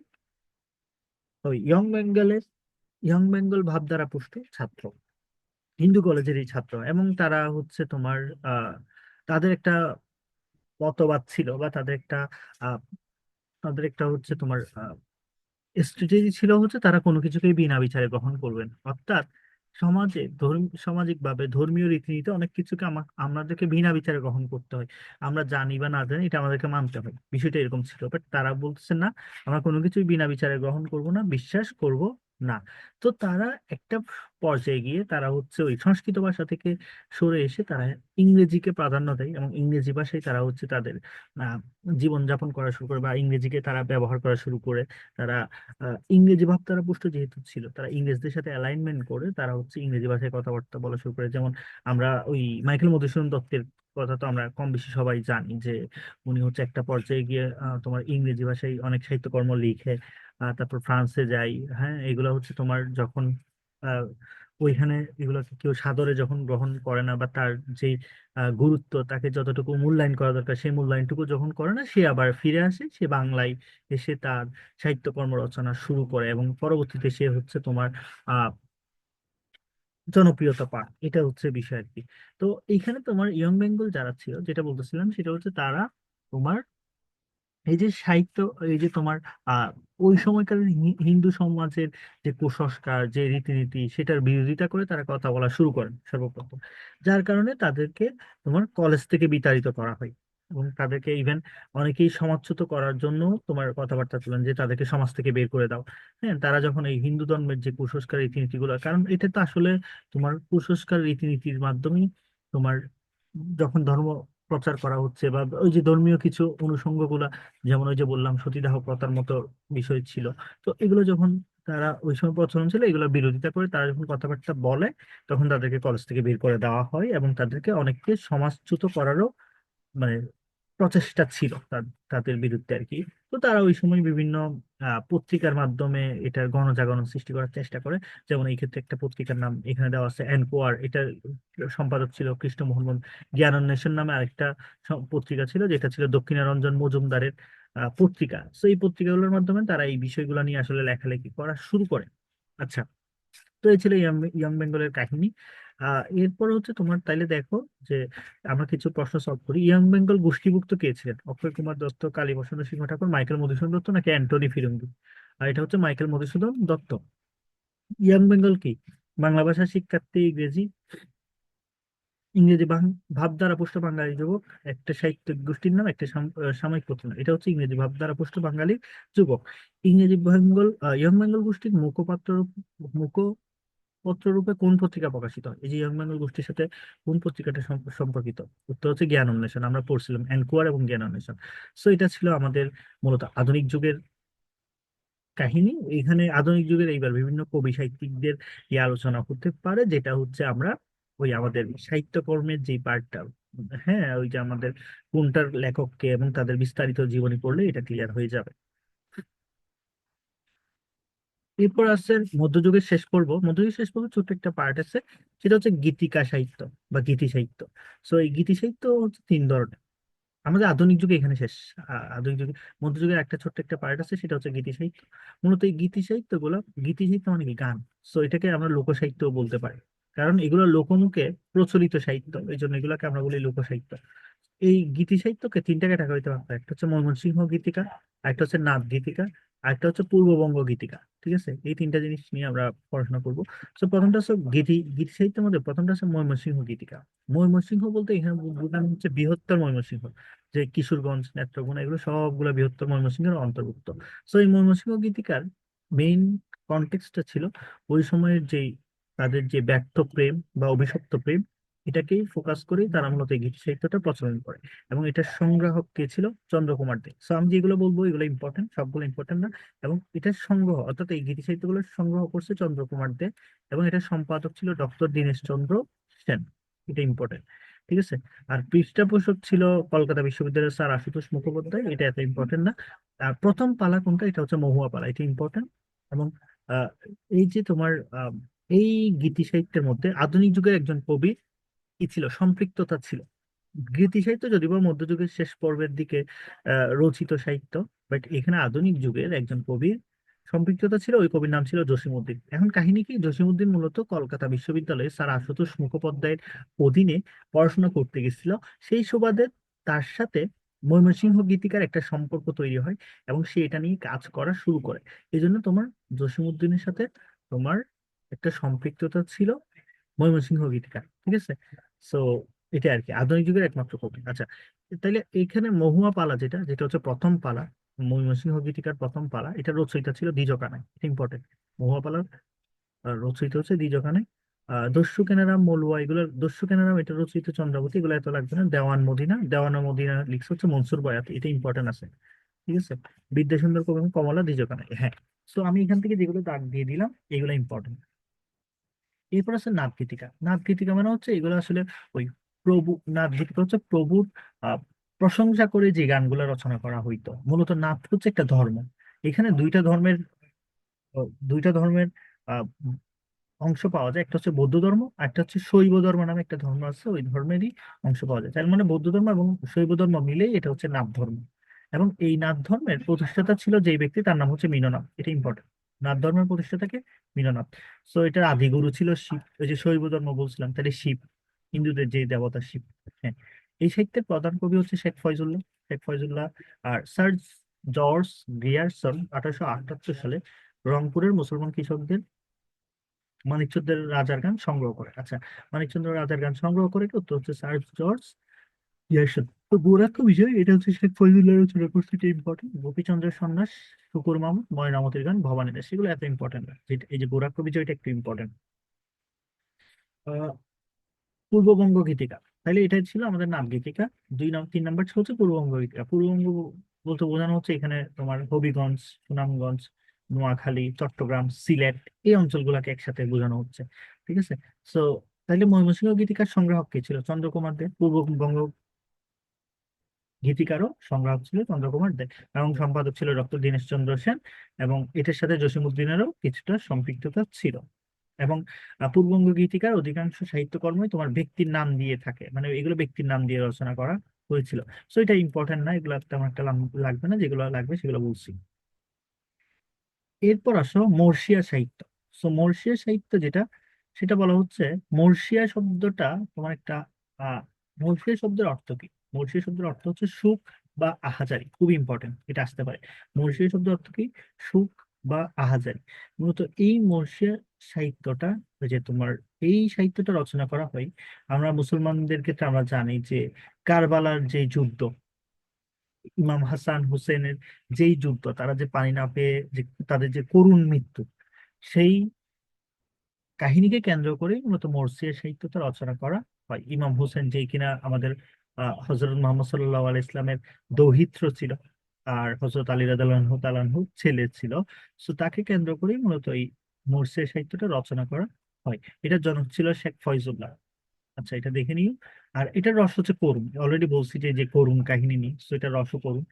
ওই ইয়ং বেঙ্গল ভাবধারা পুষ্ট ছাত্র, হিন্দু কলেজেরই ছাত্র। এবং তারা হচ্ছে তোমার আহ তাদের একটা মতবাদ ছিল বা আহ তাদের একটা হচ্ছে তোমার স্ট্র্যাটেজি ছিল হচ্ছে তারা কোনো কিছুকেই বিনা বিচারে গ্রহণ করবেন। অর্থাৎ সামাজিক ভাবে ধর্মীয় রীতিনীতি অনেক কিছুকে আমাদেরকে বিনা বিচারে গ্রহণ করতে হয়। আমরা জানি বা না জানি এটা আমাদেরকে মানতে হয়, বিষয়টা এরকম ছিল। বাট তারা বলতেছেন না, আমরা কোনো কিছুই বিনা বিচারে গ্রহণ করব না, বিশ্বাস করব না। তো তারা একটা পর্যায়ে গিয়ে তারা হচ্ছে ওই সংস্কৃত ভাষা থেকে সরে এসে তারা ইংরেজিকে প্রাধান্য দেয় এবং ইংরেজি ভাষায় তারা হচ্ছে তাদের আহ জীবনযাপন করা শুরু করে বা ইংরেজিকে তারা ব্যবহার করা শুরু করে। তারা ইংরেজি ভাব তারা পুষ্ট যেহেতু ছিল, তারা ইংরেজদের সাথে অ্যালাইনমেন্ট করে তারা হচ্ছে ইংরেজি ভাষায় কথাবার্তা বলা শুরু করে। যেমন আমরা ওই মাইকেল মধুসূদন দত্তের কথা তো আমরা কম বেশি সবাই জানি যে উনি হচ্ছে একটা পর্যায়ে গিয়ে তোমার ইংরেজি ভাষায় অনেক সাহিত্যকর্ম লিখে তারপর ফ্রান্সে যাই। হ্যাঁ, এগুলো হচ্ছে তোমার যখন আহ, ওইখানে এগুলোকে কেউ সাদরে যখন গ্রহণ করে না বা তার যে গুরুত্ব তাকে যতটুকু মূল্যায়ন করা দরকার সেই মূল্যায়নটুকু যখন করে না, সে আবার ফিরে আসে, সে বাংলায় এসে তার সাহিত্যকর্ম রচনা শুরু করে এবং পরবর্তীতে সে হচ্ছে তোমার আহ জনপ্রিয়তা পায়। এটা হচ্ছে বিষয় আর কি। তো এইখানে তোমার ইয়ং বেঙ্গল যারা ছিল, যেটা বলতেছিলাম সেটা হচ্ছে তারা তোমার এই যে সাহিত্য, এই যে তোমার আহ ওই সময়কার হিন্দু সমাজের যে কুসংস্কার যে রীতিনীতি সেটার বিরোধিতা করে তারা কথা বলা শুরু করেন সর্বপ্রথম। যার কারণে তাদেরকে তোমার কলেজ থেকে বিতাড়িত করা হয় এবং তাদেরকে ইভেন অনেকেই সমাজচ্যুত করার জন্য তোমার কথাবার্তা তুলেন যে তাদেরকে সমাজ থেকে বের করে দাও। হ্যাঁ, তারা যখন এই হিন্দু ধর্মের যে কুসংস্কার রীতিনীতিগুলো, কারণ এটা তো আসলে তোমার কুসংস্কার রীতিনীতির মাধ্যমেই তোমার যখন ধর্ম প্রচার করা হচ্ছে বা ওই যে ধর্মীয় কিছু অনুষঙ্গগুলা, যেমন ওই যে বললাম সতীদাহ প্রথার মতো বিষয় ছিল। তো এগুলো যখন তারা ওই সময় প্রচলন ছিল, এগুলো বিরোধিতা করে তারা যখন কথাবার্তা বলে তখন তাদেরকে কলেজ থেকে বের করে দেওয়া হয় এবং তাদেরকে অনেককে সমাজচ্যুত করারও মানে প্রচেষ্টা ছিল তাদের বিরুদ্ধে আর কি। তো তারা ওই সময় বিভিন্ন পত্রিকার মাধ্যমে এটার গণজাগরণ সৃষ্টি করার চেষ্টা করে। যেমন এই ক্ষেত্রে একটা পত্রিকার নাম এখানে দেওয়া আছে এনকোয়ার, এটার সম্পাদক ছিল কৃষ্ণমোহন জ্ঞানান্বেষণ নামে আরেকটা পত্রিকা ছিল, যেটা ছিল দক্ষিণারঞ্জন মজুমদারের পত্রিকা। তো এই পত্রিকাগুলোর মাধ্যমে তারা এই বিষয়গুলো নিয়ে আসলে লেখালেখি করা শুরু করে। আচ্ছা, তো এই ছিল ইয়ং বেঙ্গলের কাহিনী। এরপর হচ্ছে তোমার তাইলে দেখো যে আমরা কিছু প্রশ্ন সলভ করি। ইয়ং বেঙ্গল গোষ্ঠীভুক্ত কে ছিলেন? অক্ষয় কুমার দত্ত, কালীপ্রসন্ন সিংহ ঠাকুর, মাইকেল মধুসূদন দত্ত নাকি অ্যান্টনি ফিরঙ্গি? আর এটা হচ্ছে মাইকেল মধুসূদন দত্ত। ইয়ং বেঙ্গল কি? বাংলা ভাষা শিক্ষার্থী, ইংরেজি, ইংরেজি ভাব দ্বারা পুষ্ট বাঙালি যুবক একটা সাহিত্যিক গোষ্ঠীর নাম, একটা সাময়িক পত্রিকা। এটা হচ্ছে ইংরেজি ভাব দ্বারা পুষ্ট বাঙালি যুবক। ইংরেজি বেঙ্গল ইয়ং বেঙ্গল গোষ্ঠীর মুখপত্র রূপে কোন পত্রিকা প্রকাশিত হয়? এই যে ইয়ং বেঙ্গল গোষ্ঠীর সাথে কোন পত্রিকাটা সম্পর্কিত? উত্তর হচ্ছে জ্ঞান অন্বেষণ। আমরা পড়ছিলাম এনকোয়ার এবং জ্ঞান অন্বেষণ। সো এটা ছিল আমাদের মূলত আধুনিক যুগের কাহিনী। এখানে আধুনিক যুগের এইবার বিভিন্ন কবি সাহিত্যিকদের আলোচনা হতে পারে, যেটা হচ্ছে আমরা ওই আমাদের সাহিত্যকর্মের যে পার্টটা, হ্যাঁ, ওই যে আমাদের কোনটার লেখককে এবং তাদের বিস্তারিত জীবনী পড়লে এটা ক্লিয়ার হয়ে যাবে। এরপর আছে মধ্যযুগের শেষ পর্ব। মধ্যযুগের শেষ পর্ব ছোট্ট একটা পার্ট আছে, সেটা হচ্ছে গীতিকা সাহিত্য বা গীতি সাহিত্য। সো এই গীতি সাহিত্য হচ্ছে তিন ধরনের। আমাদের আধুনিক যুগে এখানে শেষ। আধুনিক যুগে মধ্যযুগের একটা ছোট্ট একটা পার্ট আছে, সেটা হচ্ছে গীতি সাহিত্য। মূলত এই গীতি সাহিত্য গুলো, গীতি সাহিত্য মানে কি? গান। সো এটাকে আমরা লোক সাহিত্য বলতে পারি, কারণ এগুলো লোকমুখে প্রচলিত সাহিত্য, এই জন্য এগুলোকে আমরা বলি লোক সাহিত্য। এই গীতি সাহিত্যকে তিনটা ক্যাটাগরিতে ভাগ করা, একটা হচ্ছে ময়মনসিংহ গীতিকা, একটা হচ্ছে নাথ গীতিকা, আরেকটা হচ্ছে পূর্ববঙ্গ গীতিকা। ঠিক আছে, এই তিনটা জিনিস নিয়ে আমরা পড়াশোনা করবো। তো প্রথমটা হচ্ছে গীতি সাহিত্যের মধ্যে প্রথমটা হচ্ছে ময়মনসিংহ গীতিকা। ময়মনসিংহ বলতে এখানে বোঝানো হচ্ছে বৃহত্তর ময়মনসিংহ, যে কিশোরগঞ্জ, নেত্রকোনা, এগুলো সবগুলো বৃহত্তর ময়মনসিংহের অন্তর্ভুক্ত। তো এই ময়মনসিংহ গীতিকার মেইন কনটেক্সটটা ছিল ওই সময়ের যে তাদের যে ব্যর্থ প্রেম বা অভিশপ্ত প্রেম, এটাকেই ফোকাস করে তারা মূলত এই গীতি সাহিত্যটা প্রচলন করে। এবং এটার সংগ্রাহক কে ছিল? চন্দ্রকুমার দে। সো আমি যেগুলো বলবো এগুলো ইম্পর্টেন্ট, সবগুলো ইম্পর্টেন্ট না। এবং এটার সংগ্রহ, অর্থাৎ এই গীতি সাহিত্যগুলো সংগ্রহ করছে চন্দ্রকুমার দে, এবং এটার সম্পাদক ছিল ডক্টর দীনেশ চন্দ্র সেন। এটা ইম্পর্টেন্ট। ঠিক আছে। আর পৃষ্ঠপোষক ছিল কলকাতা বিশ্ববিদ্যালয়ের স্যার আশুতোষ মুখোপাধ্যায়। এটা এত ইম্পর্টেন্ট না। আর প্রথম পালা কোনটা? এটা হচ্ছে মহুয়া পালা, এটা ইম্পর্টেন্ট। এবং আহ, এই যে তোমার এই গীতি সাহিত্যের মধ্যে আধুনিক যুগের একজন কবি কি ছিল? সম্পৃক্ততা ছিল। গীতি সাহিত্য যদিও বা মধ্যযুগের শেষ পর্বের দিকে রচিত সাহিত্য, বাট এখানে আধুনিক যুগের একজন কবির সম্পৃক্ততা ছিল। ওই কবির নাম ছিল জসিমউদ্দিন। এখন কাহিনী কি? জসিমউদ্দিন মূলত কলকাতা বিশ্ববিদ্যালয়ে স্যার আশুতোষ মুখোপাধ্যায়ের অধীনে পড়াশোনা করতে গেছিল। সেই সুবাদে তার সাথে ময়মনসিংহ গীতিকার একটা সম্পর্ক তৈরি হয়, এবং সে এটা নিয়ে কাজ করা শুরু করে। এই জন্য তোমার জসিমউদ্দিনের সাথে তোমার একটা সম্পৃক্ততা ছিল ময়মনসিংহ গীতিকার। ঠিক আছে। সো এটা আর কি আধুনিক যুগের একমাত্র কবি। আচ্ছা, তাইলে এইখানে মহুয়া পালা, যেটা যেটা হচ্ছে প্রথম পালা, ময়মনসিংহ গীতিকার প্রথম পালা, এটা রচয়িতা ছিল দ্বিজকানাই। এটা ইম্পর্টেন্ট। মহুয়া পালার রচয়িতা হচ্ছে দ্বিজকানাই। দস্যু কেনারাম, মলুয়া, এগুলোর দস্যু কেনারাম এটা রচয়িত চন্দ্রাবতী, এগুলো এত লাগবে না। দেওয়ান মদিনা লিখছে হচ্ছে মনসুর বয়াত, এটা ইম্পর্টেন্ট আছে। ঠিক আছে। বিদ্যাসুন্দর কবি এবং কমলা দ্বিজকানাই, হ্যাঁ। তো আমি এখান থেকে যেগুলো দাগ দিয়ে দিলাম এগুলো ইম্পর্টেন্ট। এরপর আছে নাথ গীতিকা। নাথ গীতিকা মানে হচ্ছে এগুলো আসলে ওই প্রভু, নাথ গীতিকা হচ্ছে প্রভুর আহ, প্রশংসা করে যে গানগুলো রচনা করা হইতো। মূলত নাথ হচ্ছে একটা ধর্ম। এখানে দুইটা ধর্মের আহ, অংশ পাওয়া যায়। একটা হচ্ছে বৌদ্ধ ধর্ম, আর একটা হচ্ছে শৈব ধর্ম নামে একটা ধর্ম আছে, ওই ধর্মেরই অংশ পাওয়া যায়। তার মানে বৌদ্ধ ধর্ম এবং শৈব ধর্ম মিলেই এটা হচ্ছে নাথ ধর্ম। এবং এই নাথ ধর্মের প্রতিষ্ঠাতা ছিল যেই ব্যক্তি, তার নাম হচ্ছে মীননাথ। এটা ইম্পর্টেন্ট। নাথ ধর্মের প্রতিষ্ঠাতাকে মীননাথ। সো এটার আদিগুরু ছিল শিব। ওই যে শৈব ধর্ম বলছিলাম, তাহলে শিব, হিন্দুদের যে দেবতা শিব। হ্যাঁ। এই সাহিত্যের প্রধান কবি হচ্ছে শেখ ফয়জুল্লাহ। আর স্যার জর্জ গ্রিয়ারসন 1878 সালে রংপুরের মুসলমান কৃষকদের মানিকচন্দ্রের রাজার গান সংগ্রহ করে। আচ্ছা, মানিকচন্দ্র রাজার গান সংগ্রহ করে কি? উত্তর হচ্ছে স্যার জর্জ ইয়ারসন। তো গোরাক্ষ বিষয়, এটা হচ্ছে শেখ ফজলুল্লাহ রচনা করছে, এটা ইম্পর্টেন্ট। গোপীচন্দ্রের সন্ন্যাস, শুকুর মাহমুদ, ময়নামতির গান, ভবানী দাস, এগুলো এত ইম্পর্টেন্ট না। এই যে গোরাক্ষ বিষয়টা একটু ইম্পর্টেন্ট। পূর্ববঙ্গ গীতিকা, তাহলে এটাই ছিল আমাদের নাম গীতিকা। 3 নম্বর হচ্ছে পূর্ববঙ্গ গীতিকা। পূর্ববঙ্গ বলতে বোঝানো হচ্ছে এখানে তোমার হবিগঞ্জ, সুনামগঞ্জ, নোয়াখালী, চট্টগ্রাম, সিলেট, এই অঞ্চলগুলোকে একসাথে বোঝানো হচ্ছে। ঠিক আছে। সো তাহলে ময়মনসিংহ গীতিকার সংগ্রাহক কে ছিল? চন্দ্রকুমার দে। পূর্ববঙ্গ গীতিকারও সংগ্রাহক ছিল চন্দ্রকুমার দে, এবং সম্পাদক ছিল ডক্টর দীনেশ চন্দ্র সেন। এবং এটার সাথে জসিমউদ্দিনেরও কিছুটা সম্পৃক্ততা ছিল। এবং পূর্ববঙ্গ গীতিকার অধিকাংশ সাহিত্যকর্মই তোমার ব্যক্তির নাম দিয়ে থাকে, মানে এগুলো ব্যক্তির নাম দিয়ে রচনা করা হয়েছিল। সো এটা ইম্পর্টেন্ট না, এগুলো তেমন একটা লাগবে না, যেগুলো লাগবে সেগুলো বলছি। এরপর আসো মর্সিয়া সাহিত্য। সো মর্সিয়া সাহিত্য যেটা, সেটা বলা হচ্ছে মর্সিয়া শব্দটা তোমার একটা আহ মর্সিয়া শব্দের অর্থ কি? মর্সিয়া শব্দের অর্থ হচ্ছে সুখ বা আহাজারি। খুব ইম্পর্টেন্ট, এটা আসতে পারে। মর্সিয়া শব্দের অর্থ কি? সুখ বা আহাজারি। মূলত এই মর্সিয়া সাহিত্যটা, ওই যে তোমার এই সাহিত্যটা রচনা করা হয়। আমরা মুসলমানদের ক্ষেত্রে আমরা জানি যে কারবালার যে যুদ্ধ, ইমাম হাসান হুসেনের যেই যুদ্ধ, তারা যে পানি না পেয়ে যে তাদের যে করুণ মৃত্যু, সেই কাহিনীকে কেন্দ্র করে মূলত মরসিয়া সাহিত্যটা রচনা করা হয়। ইমাম হোসেন, যে কিনা আমাদের হজরত মোহাম্মদ সাল্লাহ আলাইহি ইসলামের দৌহিত্র ছিল, আর হজরত আলী রাদিয়াল্লাহু তাআলা আনহু ছেলে ছিল। তো তাকে কেন্দ্র করেই মূলত এই মরসিয়া সাহিত্যটা রচনা করা হয়। এটার জনক ছিল শেখ ফয়জুল্লাহ। আচ্ছা, এটা দেখে নিও। আর এটার রস হচ্ছে করুণ, অলরেডি বলছি যে যে করুণ কাহিনী নিয়ে, তো এটা রস করুণ।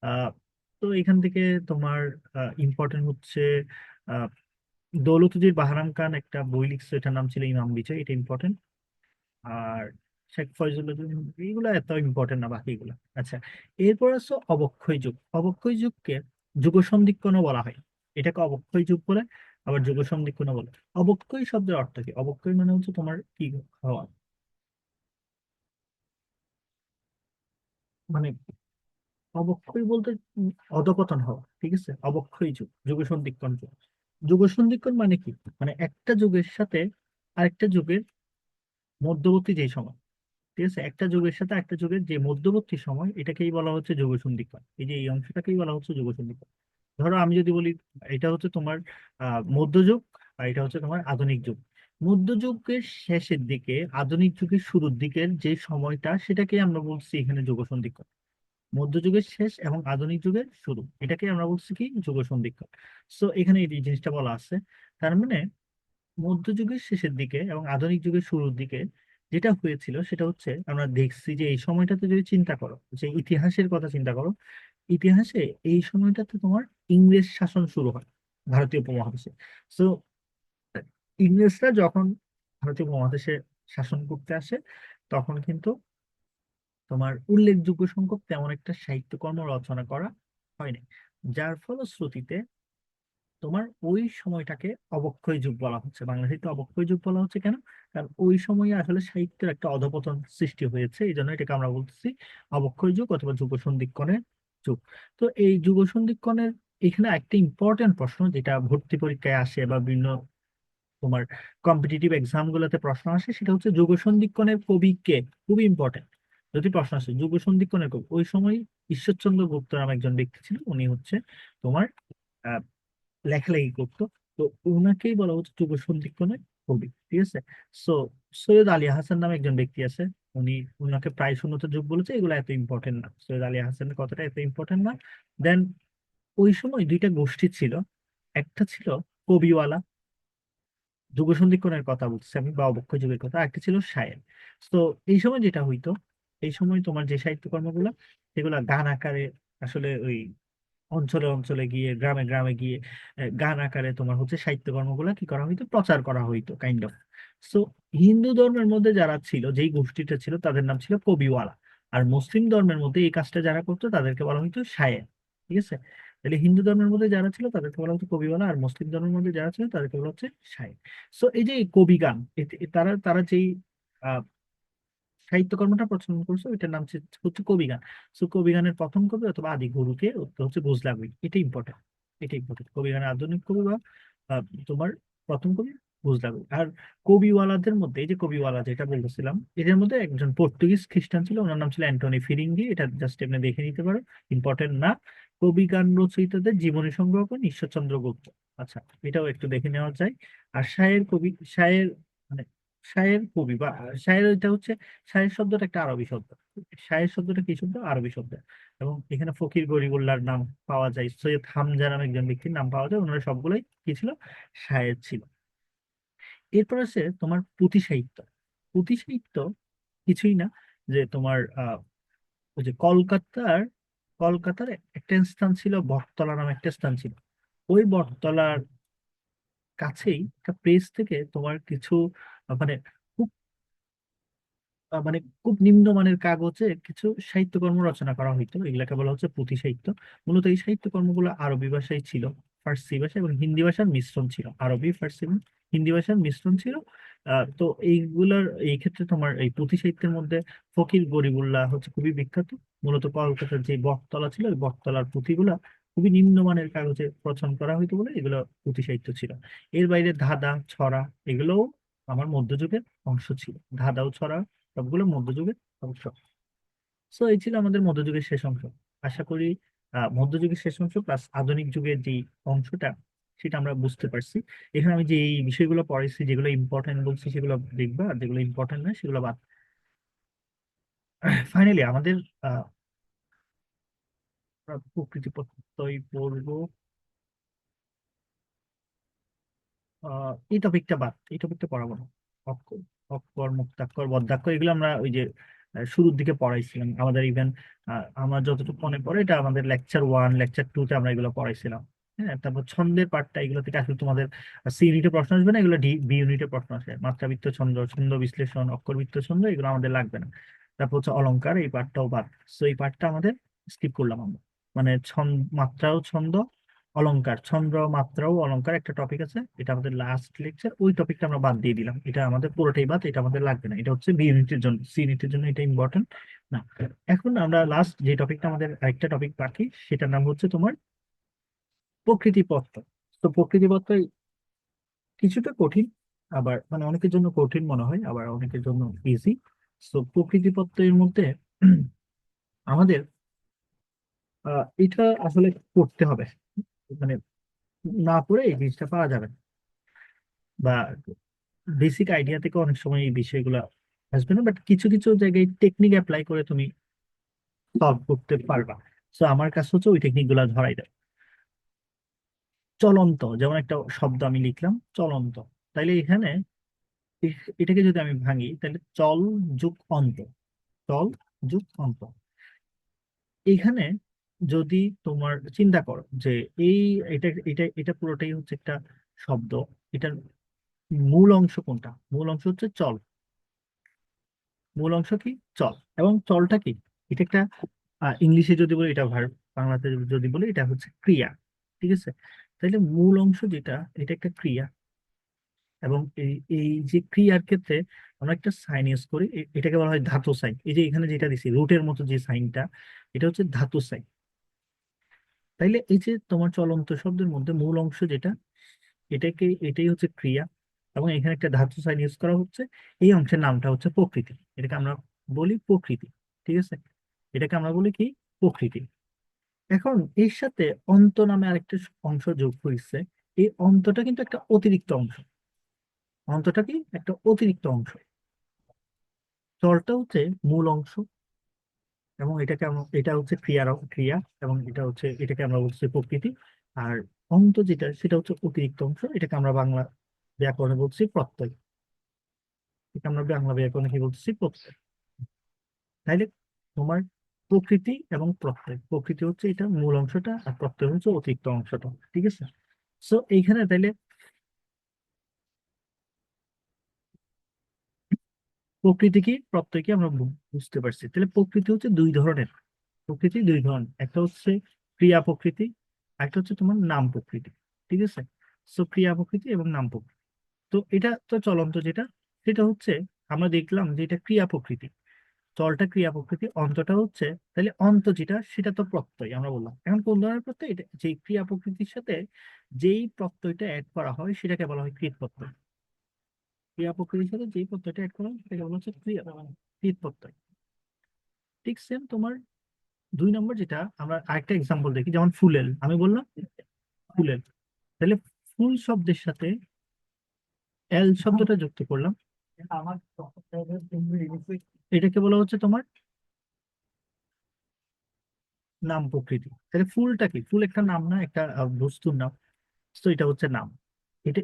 আহ তো এখান থেকে তোমার ইম্পর্টেন্ট হচ্ছে দৌলতদির বাহরাম খান একটা বই লিখছে, এটার নাম ছিল ইমাম বিজয়, এটা ইম্পর্টেন্ট। আর শেখ ফয়জুল্লাহ, এইগুলো এত ইম্পর্টেন্ট না বাকিগুলো। আচ্ছা, এরপর আছে অবক্ষয় যুগ। অবক্ষয় যুগকে যুগ সন্ধিক্ষণও বলা হয়। এটাকে অবক্ষয় যুগ বলে, আবার যুগ সন্ধিক্ষণও বলে। অবক্ষয় শব্দের অর্থ কি? অবক্ষয় মানে হচ্ছে তোমার কি হওয়া, মানে অবক্ষয় বলতে অধপতন হওয়া, ঠিক আছে? অবক্ষয় যুগ, যুগ সন্ধিক্ষণ যুগ। যুগ সন্ধিক্ষণ মানে কি? মানে একটা যুগের সাথে আরেকটা যুগের মধ্যবর্তী যে সময়, ঠিক আছে, একটা যুগের সাথে একটা যুগের যে মধ্যবর্তী সময়, এটাকেই বলা হচ্ছে যুগ সন্ধিক্ষণ। এই যে এই অংশটাকেই বলা হচ্ছে যুগ সন্ধিক্ষণ। ধরো আমি যদি বলি এটা হচ্ছে তোমার মধ্যযুগ, আর এটা হচ্ছে তোমার আধুনিক যুগ। মধ্যযুগের শেষের দিকে, আধুনিক যুগের শুরুর দিকের যে সময়টা, সেটাকে আমরা বলছি এখানে যুগ সন্ধিক্ষণ। মধ্যযুগের শেষ এবং আধুনিক যুগের শুরু, এটাকে আমরা বলছি কি যুগ সন্ধিক্ষণ। সো এখানে এই জিনিসটা বলা আছে। তার মানে মধ্যযুগের শেষের দিকে এবং আধুনিক যুগের শুরুর দিকে যেটা হয়েছিল, সেটা হচ্ছে আমরা দেখছি যে এই সময়টাতে যদি চিন্তা করো, যে ইতিহাসের কথা চিন্তা করো, ইতিহাসে এই সময়টাতে তোমার ইংরেজ শাসন শুরু হয় ভারতীয় উপমহাদেশে। তো ইংরেজরা যখন ভারতীয় উপমহাদেশে শাসন করতে আসে, তখন কিন্তু তোমার উল্লেখযোগ্য সংখ্যক তেমন একটা সাহিত্যকর্ম রচনা করা হয়নি। যার ফলশ্রুতিতে তোমার ওই সময়টাকে অবক্ষয় যুগ বলা হচ্ছে। বাংলা সাহিত্যে অবক্ষয় যুগ বলা হচ্ছে কেন? কারণ ওই সময়ে আসলে সাহিত্যের একটা অধপতন সৃষ্টি হয়েছে, এই জন্য এটাকে আমরা বলতেছি অবক্ষয় যুগ অথবা যুগ সন্ধিক্ষণের যুগ। তো এই যুগ সন্ধিক্ষণের এখানে একটা ইম্পর্টেন্ট প্রশ্ন, যেটা ভর্তি পরীক্ষায় আসে বা বিভিন্ন তোমার কম্পিটিটিভ এক্সাম গুলোতে প্রশ্ন আসে, সেটা হচ্ছে যুগ সন্ধিক্ষণের কবি কে। খুবই ইম্পর্টেন্ট। যদি প্রশ্ন আসে যুগ সন্ধিক্ষণের কবি, ওই সময় ঈশ্বরচন্দ্র গুপ্ত নামে একজন ব্যক্তি ছিল, উনি হচ্ছে তোমার লেখালেখি করতো। তো ওনাকেই বলা হচ্ছে যুগ সন্ধিক্ষণের কবি, ঠিক আছে। সো সৈয়দ আলী হাসান নামে একজন ব্যক্তি আছে, উনি, ওনাকে প্রায় শূন্যতা যুগ বলেছে। এগুলো এত ইম্পর্টেন্ট না, সৈয়দ আলী হাসানের কথাটা এত ইম্পর্টেন্ট না। দেন ওই সময় দুইটা গোষ্ঠী ছিল। একটা ছিল কবিওয়ালা, যুগ সন্ধিক্ষণের কথা বলছি আমি, বা অবক্ষয় যুগের কথা। একটা ছিল শায়ের। তো এই সময় যেটা হইতো, এই সময় তোমার যে সাহিত্যকর্মগুলো, সেগুলা গান আকারে, আসলে ওই অঞ্চলে অঞ্চলে গিয়ে, গ্রামে গ্রামে গিয়ে গান আকারে তোমার হচ্ছে সাহিত্যকর্মগুলো কি করা হইতো, প্রচার করা হইতো কাইন্ড অফ। সো হিন্দু ধর্মের মধ্যে যারা ছিল, যেই গোষ্ঠীটা ছিল, তাদের নাম ছিল কবিওয়ালা। আর মুসলিম ধর্মের মধ্যে এই কাজটা যারা করতো, তাদেরকে বলা হইতো শায়ের, ঠিক আছে। তাহলে হিন্দু ধর্মের মধ্যে যারা ছিল তাদেরকে বলা হতো কবিওয়ালা, আর মুসলিম ধর্মের মধ্যে যারা ছিল তাদেরকে বলা হচ্ছে শায়ের। সো এই যে কবি গান, তারা তারা যেই সাহিত্যকর্মটা প্রচলন করছে, ওইটার নাম হচ্ছে কবি গান। সো কবি গানের প্রথম কবি অথবা আদি গুরুকে উত্তর হচ্ছে বুঝলাগুই। এটা ইম্পর্টেন্ট, এটা ইম্পর্টেন্ট। কবি গানের আধুনিক কবি বা তোমার প্রথম কবি বুঝলাগুই। আর কবিওয়ালাদের মধ্যে, এই যে কবিওয়ালা যেটা বলতেছিলাম, এদের মধ্যে একজন পর্তুগিজ খ্রিস্টান ছিল, ওনার নাম ছিল অ্যান্টনি ফিরিঙ্গি। এটা জাস্ট এমনি দেখে নিতে পারো, ইম্পর্টেন্ট না। কবি গান রচয়িতাদের জীবনী সংগ্রহ করেন ঈশ্বরচন্দ্র গুপ্ত। আচ্ছা, এটাও একটু দেখে নেওয়া যায়। আর শায়ের কবি, শায়ের মানে শায়ের কবি বা শায়ের, এটা হচ্ছে শায়ের শব্দটা একটা আরবি শব্দ। শায়ের শব্দটা কি শব্দ? আরবি শব্দ। এবং এখানে ফকির গরিবুল্লাহর নাম পাওয়া যায়, সৈয়দ হামজা নামে একজন ব্যক্তির নাম পাওয়া যায়। ওনারা সবগুলোই কি ছিল? শায়ের ছিল। এরপর আছে তোমার পুঁথি সাহিত্য। পুঁথি সাহিত্য কিছুই না, যে তোমার ওই যে কলকাতার একটা স্থান ছিল, বটতলা নামে একটা স্থান ছিল। ওই বটতলার কাছেই একটা প্রেস থেকে তোমার কিছু মানে মানে খুব নিম্নমানের কাগজে কিছু সাহিত্যকর্ম রচনা করা হইতো, এগুলাকে বলা হচ্ছে পুঁথি সাহিত্য। মূলত এই সাহিত্যকর্মগুলো আরবি ভাষায় ছিল, ফার্সি ভাষা এবং হিন্দি ভাষার মিশ্রণ ছিল। আরবি, ফার্সি এবং হিন্দি ভাষার মিশ্রণ ছিল। তো এইগুলার, এই ক্ষেত্রে তোমার এই পুঁথি সাহিত্যের মধ্যে ফকির গরিবুল্লাহ হচ্ছে খুবই বিখ্যাত। মূলত কলকাতার যে বটতলা ছিল, ওই বটতলার পুঁথিগুলা খুবই নিম্নমানের কাগজে রচনা করা হইতো বলে এগুলো পুঁথি সাহিত্য ছিল। এর বাইরে ধাঁধা, ছড়া, এগুলোও আমার মধ্যযুগের অংশ ছিল। ধাঁধা ও ছড়া সবগুলো মধ্যযুগের অংশ। সো এই ছিল আমাদের মধ্যযুগের শেষ অংশ। আশা করি মধ্যযুগের শেষ অংশ প্লাস আধুনিক যুগের যে অংশটা, সেটা আমরা বুঝতে পারছি। এখানে আমি যে এই বিষয়গুলো পড়াইছি, যেগুলো ইম্পর্টেন্ট বলছি সেগুলো দেখবা, আর যেগুলো ইম্পর্টেন্ট না সেগুলো বাদ। ফাইনালি আমাদের আহ প্রকৃতি প্রত্যয় পড়বো। এই টপিকটা বাদ, এই টপিকটা পড়াবো না। অক্ষর, অক্ষর, মুক্তাক্ষর, বদ্যাক্ষর, এগুলো আমরা ওই যে শুরুর দিকে পড়াইছিলাম আমাদের ইভেন। আমার যতটুকু মনে পড়ে এটা আমাদের লেকচার 1, লেকচার 2-তে আমরা এগুলো পড়াইছিলাম। হ্যাঁ, তারপর ছন্দের পার্টটা, এগুলো থেকে আসলে তোমাদের সি ইউনিটে প্রশ্ন আসবে না, এগুলো বি ইউনিটে প্রশ্ন আসে। মাত্রাবৃত্ত ছন্দ, ছন্দ বিশ্লেষণ, অক্ষরবৃত্ত ছন্দ, এগুলো আমাদের লাগবে না। তারপর হচ্ছে অলংকার, এই পার্টটাও বাদ। তো এই পার্টটা আমাদের স্কিপ করলাম আমরা। মানে ছন্দ, মাত্রাও ছন্দ, অলংকার, ছন্দ, মাত্রা ও অলংকার একটা টপিক আছে, এটা আমাদের লাস্ট লেকচার, ওই টপিকটা আমরা বাদ দিয়ে দিলাম। এটা আমাদের পুরোটাই বাদ, এটা আমাদের লাগবে না। এটা হচ্ছে বি ইউনিটের জন্য, সি ইউনিটের জন্য এটা ইম্পর্টেন্ট না। এখন আমরা লাস্ট যে টপিকটা, আমাদের আরেকটা টপিক বাকি, সেটার নাম হচ্ছে তোমার প্রকৃতিতত্ত্ব। তো প্রকৃতিতত্ত্ব কিছুটা কঠিন, আবার মানে অনেকের জন্য কঠিন মনে হয়, আবার অনেকের জন্য ইজি। তো প্রকৃতিতত্ত্বের মধ্যে আমাদের এটা আসলে করতে হবে, মানে না করে এই জিনিসটা পাওয়া যাবে না। বা বেসিক আইডিয়া থেকে অনেক সময় এই বিষয়গুলো আসবে না, বাট কিছু কিছু জায়গায় টেকনিক অ্যাপ্লাই করে তুমি সলভ করতে পারবা। তো আমার কাছে হচ্ছে ওই টেকনিক গুলা ধরাই দেয়। চলন্ত, যেমন একটা শব্দ আমি লিখলাম চলন্ত, তাইলে এখানে এটাকে যদি আমি ভাঙি, তাহলে চল যুগ অন্ত, চল যুগ অন্ত। এখানে যদি তোমার চিন্তা করো যে এই এটা এটা এটা পুরোটাই হচ্ছে একটা শব্দ, এটার মূল অংশ কোনটা? মূল অংশ হচ্ছে চল। মূল অংশ কি? চল। এবং চলটা কি? এটা একটা ইংলিশে যদি বলি এটা ভার্ব, বাংলাতে যদি বলি এটা হচ্ছে ক্রিয়া। ঠিক আছে? তাহলে মূল অংশ যেটা, এটা একটা ক্রিয়া। এবং এই এই যে ক্রিয়ার ক্ষেত্রে আমরা একটা সাইন ইউজ করি, এটাকে বলা হয় ধাতু সাইন। এই যে এখানে যেটা দিছি রুটের মতো যে সাইনটা, এটা হচ্ছে ধাতু সাইন। তাইলে এই যে তোমার চলন্ত শব্দের মধ্যে মূল অংশ যেটা, এটাই হচ্ছে ক্রিয়া, এবং এখানে একটা ধাতু সাইন ইউজ করা হচ্ছে। এই অংশের নামটা হচ্ছে প্রকৃতি। এটাকে আমরা বলি প্রকৃতি। ঠিক আছে? এটাকে আমরা বলি কি? প্রকৃতি। এখন এর সাথে অন্ত নামে আরেকটা অংশ যোগ হয়েছে। এই অন্তটা কিন্তু একটা অতিরিক্ত অংশ। অন্তটা কি? একটা অতিরিক্ত অংশ। চলটা হচ্ছে মূল অংশ, এবং এটা হচ্ছে ক্রিয়া, এবং এটাকে আমরা বলছি প্রকৃতি। আর অন্ত যেটা, সেটা হচ্ছে অতিরিক্ত অংশ, এটাকে আমরা বাংলা ব্যাকরণে বলছি প্রত্যয়। এটা আমরা বাংলা ব্যাকরণে কি বলতেছি? প্রত্যয়। তাইলে তোমার প্রকৃতি এবং প্রত্যয়, প্রকৃতি হচ্ছে এটা মূল অংশটা, আর প্রত্যয় হচ্ছে অতিরিক্ত অংশটা। ঠিক আছে? সো এইখানে তাইলে প্রকৃতি কি, প্রত্যয় কি, আমরা বুঝতে পারছি। তাহলে প্রকৃতি হচ্ছে দুই ধরনের। প্রকৃতি দুই ধরনের, একটা হচ্ছে ক্রিয়া প্রকৃতি, একটা হচ্ছে তোমার নাম প্রকৃতি। ঠিক আছে? সো ক্রিয়া প্রকৃতি এবং নাম প্রকৃতি। তো এটা তো চলন্ত যেটা, সেটা হচ্ছে আমরা দেখলাম যে এটা ক্রিয়া প্রকৃতি। চলটা ক্রিয়া প্রকৃতি, অন্তটা হচ্ছে, তাহলে অন্ত যেটা সেটা তো প্রত্যয় আমরা বললাম। এখন কোন ধরনের প্রত্যয়? এটা যে ক্রিয়া প্রকৃতির সাথে যেই প্রত্যয়টা অ্যাড করা হয় সেটাকে বলা হয় কৃত প্রত্যয়। ক্রিয়া প্রকৃতির সাথে যেই প্রত্যয়টা অ্যাড করা হয় সেটাকে বলা হচ্ছে কৃত প্রত্যয়। ঠিক সেম তোমার 2 নম্বর যেটা, আমরা আরেকটা এক্সাম্পল দেখি, যেমন ফুলেল, আমি বললাম ফুলেল। তাহলে ফুল শব্দের সাথে এল শব্দটা যুক্ত করলাম, এটাকে বলা হচ্ছে তোমার নাম প্রকৃতি। তাহলে ফুলটা কি? ফুল একটা নাম না, একটা বস্তুর নাম। তো এটা হচ্ছে নাম।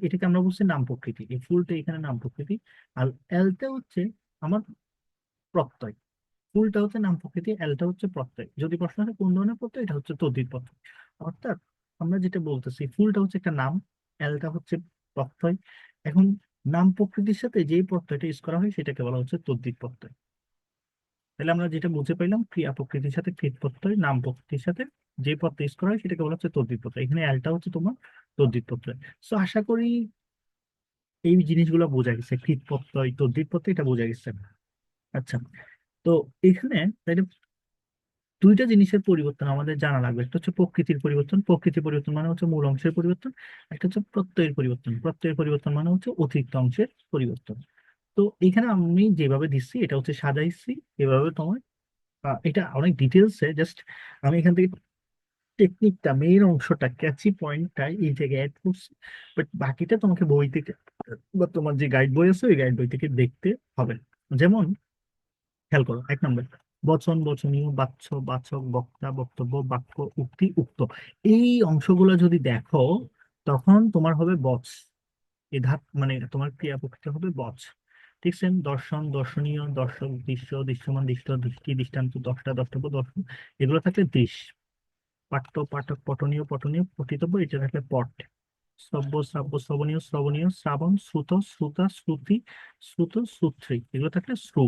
এটাকে আমরা বলছি নাম প্রকৃতি, এই ফুলটা এখানে নাম প্রকৃতি। আর এলটা হচ্ছে আমার প্রত্যয়। ফুলটা হচ্ছে নাম প্রকৃতি, এলটা হচ্ছে প্রত্যয়। যদি প্রশ্ন হয় কোন ধরনের প্রত্যয়, এটা হচ্ছে তদ্ধিত প্রত্যয়। অর্থাৎ আমরা যেটা বলতেছি, ফুলটা হচ্ছে একটা নাম, এলটা হচ্ছে প্রত্যয়। এখন নাম প্রকৃতির সাথে যেই প্রত্যয়টা ইউজ করা হয় সেটাকে বলা হচ্ছে তদ্ধিত প্রত্যয়। তাহলে আমরা যেটা বুঝে পাইলাম, ক্রিয়া প্রকৃতির সাথে কৃত প্রত্যয়, নাম প্রকৃতির সাথে যে প্রত্যয় ইউজ করা হয় সেটাকে বলা হচ্ছে তদ্ধিত প্রত্যয়। এখানে এলটা হচ্ছে তোমার তদ্ধিত প্রত্যয়। সো আশা করি এই জিনিসগুলো বোঝা গেছে, কৃত প্রত্যয়, তদ্ধিত প্রত্যয়, এটা বোঝা গেছে। আচ্ছা, তো এখানে তাইলে দুইটা জিনিসের পরিবর্তন আমাদের জানা লাগবে, একটা হচ্ছে প্রকৃতির পরিবর্তন, প্রকৃতির পরিবর্তন মানে হচ্ছে মূল অংশের পরিবর্তন, একটা হচ্ছে প্রত্যয়ের পরিবর্তন, প্রত্যয়ের পরিবর্তন মানে হচ্ছে অতিরিক্ত অংশের পরিবর্তন। তো এখানে আমি যেভাবে দিচ্ছি এটা হচ্ছে সাজাইছি এভাবে তোমার, এটা অনেক ডিটেলসে, জাস্ট আমি এখান থেকে টেকনিকটা মেইন অংশটা ক্যাচি পয়েন্টটা এই জায়গায় অ্যাড করছি। বাট বাকিটা তোমাকে বই থেকে বা তোমার যে গাইড বই আছে ওই গাইড বই থেকে দেখতে হবে। যেমন খেয়াল করো, 1 নম্বর বচন, বচনীয়, বাচ্য, বাচক, বক্তা, বক্তব্য, বাক্য, উক্তি, উক্ত। এই অংশগুলো যদি দেখো তখন তোমার হবে বচ। এই ধাপ মানে তোমার ক্রিয়া প্রকৃতি হবে বচ। ঠিক সেম দর্শন, দর্শনীয়, দর্শক, দৃশ্য, দৃশ্যমান, দৃষ্ট, দৃষ্টি, দৃষ্টান্ত, দশটা, দ্রষ্টব্য, দর্শন, এগুলো থাকলে দৃশ। পাঠ্য, পাঠক, পঠনীয়, পঠনীয়, পঠিতব্য, এটা থাকলে পঠ। শ্রব্য, শ্রাব্য, শ্রবণীয়, শ্রবণীয়, শ্রাবণ, শ্রুত, শ্রুতা, শ্রুতি, শ্রুত, শ্রুত্রী, এগুলো থাকলে শ্রু।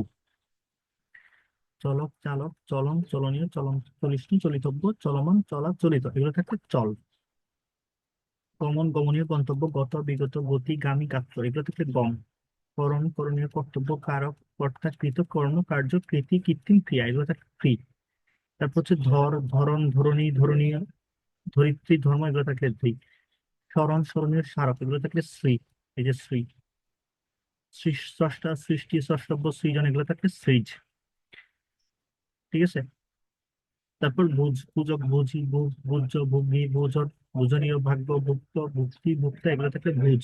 চলক, চালক, চলন, চলনীয়, চলন, চলিষ্ণু, চলিতব্য, চলমান, চলা, চলিত, এগুলো থাকলে চল। গমন, গমনীয়, গন্তব্য, গত, বিগত, গতি, গামী, গাত্র, এগুলো থাকলে গম। করণ, করণীয়, কর্তব্য, কারক, কর্তা, কৃত, কর্ম, কার্য, কৃতি, কৃত্রিম, ক্রিয়া, এগুলো থাকলে ক্রি। তারপর হচ্ছে ধর, ধরন, ধরণী, ধরণীয়, ধরিত্রী, ধর্ম, এগুলো থাকলে ধৃ। স্মরণ, স্মরণীয়, স্মারক, এগুলো থাকলে শ্রী। এই যে শ্রী। স্রষ্টা, সৃষ্টি, স্রষ্টব্য, সৃজন, এগুলো থাকলে সৃজ। ঠিক আছে। তারপর বুঝ, পূজক, বুঝি, ভোজ্য, ভোগী, ভোজন, ভোজনীয়, ভাগ্য, ভুক্ত, ভুক্তি, ভুক্তা, এগুলো থাকলে ভুজ।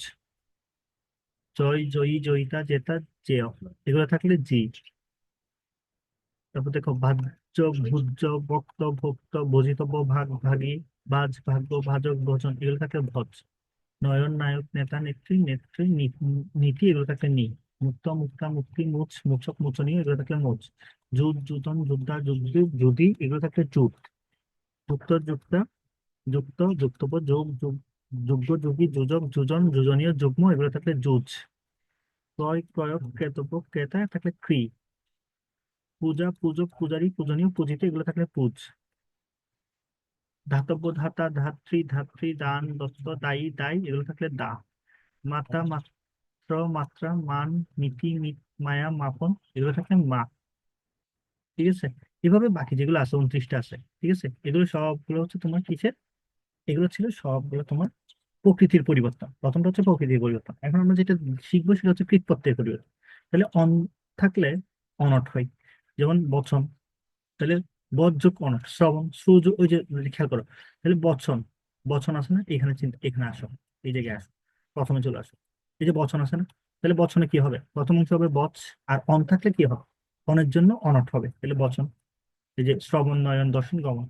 জয়, জয়ী, জয়িতা, জেতা, জেয়, এগুলো থাকলে জি। তারপর দেখো ভাজ্য, ভুজ্য, বক্ত, ভোক্ত, ভোজিতব্য, ভাগ, ভাগী, ভাজ, ভাগ্য, ভাজক, ভোজন, এগুলো থাকলে ভজ। নয়ন, নায়ক, নেতা, নেত্রী, নেত্রী, নীতি, এগুলো থাকলে নি। মুক্ত, মুক্তা, মুক্তি, মুচ, মুচক, মুচনীয়, এগুলো থাকলে মুচ। যুদ, যুদন, যুদ্ধা, যুদ্ধ, যুদি, এগুলো থাকলে যুত। যুক্ত, যুক্তা, যুক্ত, যুক্তব্য, যোগ, যোগ, যোগ্য, যোগী, যোজক, যোজন, যোজনীয়, যুগ্ম, এগুলো থাকলে যুজ। ক্রয়, ক্রয়ক, ক্রেতব্য, ক্রেতা থাকলে ক্রি। পূজা, পূজক, পূজারী, পূজনীয়, পূজিত, এগুলো থাকলে পূজ। ধাতব্য, ধাতা, ধাত্রী, ধাত্রী, দান, দত্ত, দায়ী, দায়, এগুলো থাকলে দা। মাতা, মাত্র, মাত্রা, মান, মিতি, মায়া, মাপন, এগুলো থাকলে মা। ঠিক আছে। এভাবে বাকি যেগুলো আছে 29টা আছে, ঠিক আছে, এগুলো সবগুলো হচ্ছে তোমার কিসের, এগুলো ছিল সবগুলো তোমার প্রকৃতির পরিবর্তন। প্রথমটা হচ্ছে প্রকৃতির পরিবর্তন। এখন আমরা যেটা শিখবো সেটা হচ্ছে কৃৎপ্রত্যয়ের পরিবর্তন। তাহলে অন থাকলে অনট হয়, যেমন বচন, তাহলে বচ যোগ অনট। শ্রবণ, ওই যে খেয়াল করো, তাহলে বচন, বচন আছে না এখানে, চিন্তা এখানে আসো, এই জায়গায় আসো, প্রথমে চলে আসো। এই যে বচন আছে না, তাহলে বচনে কি হবে, প্রথম অংশ হবে বচ, আর অন থাকলে কি হবে, অনের জন্য অনট হবে, তাহলে বচন। এই যে শ্রবণ, নয়ন, দর্শন, গমন।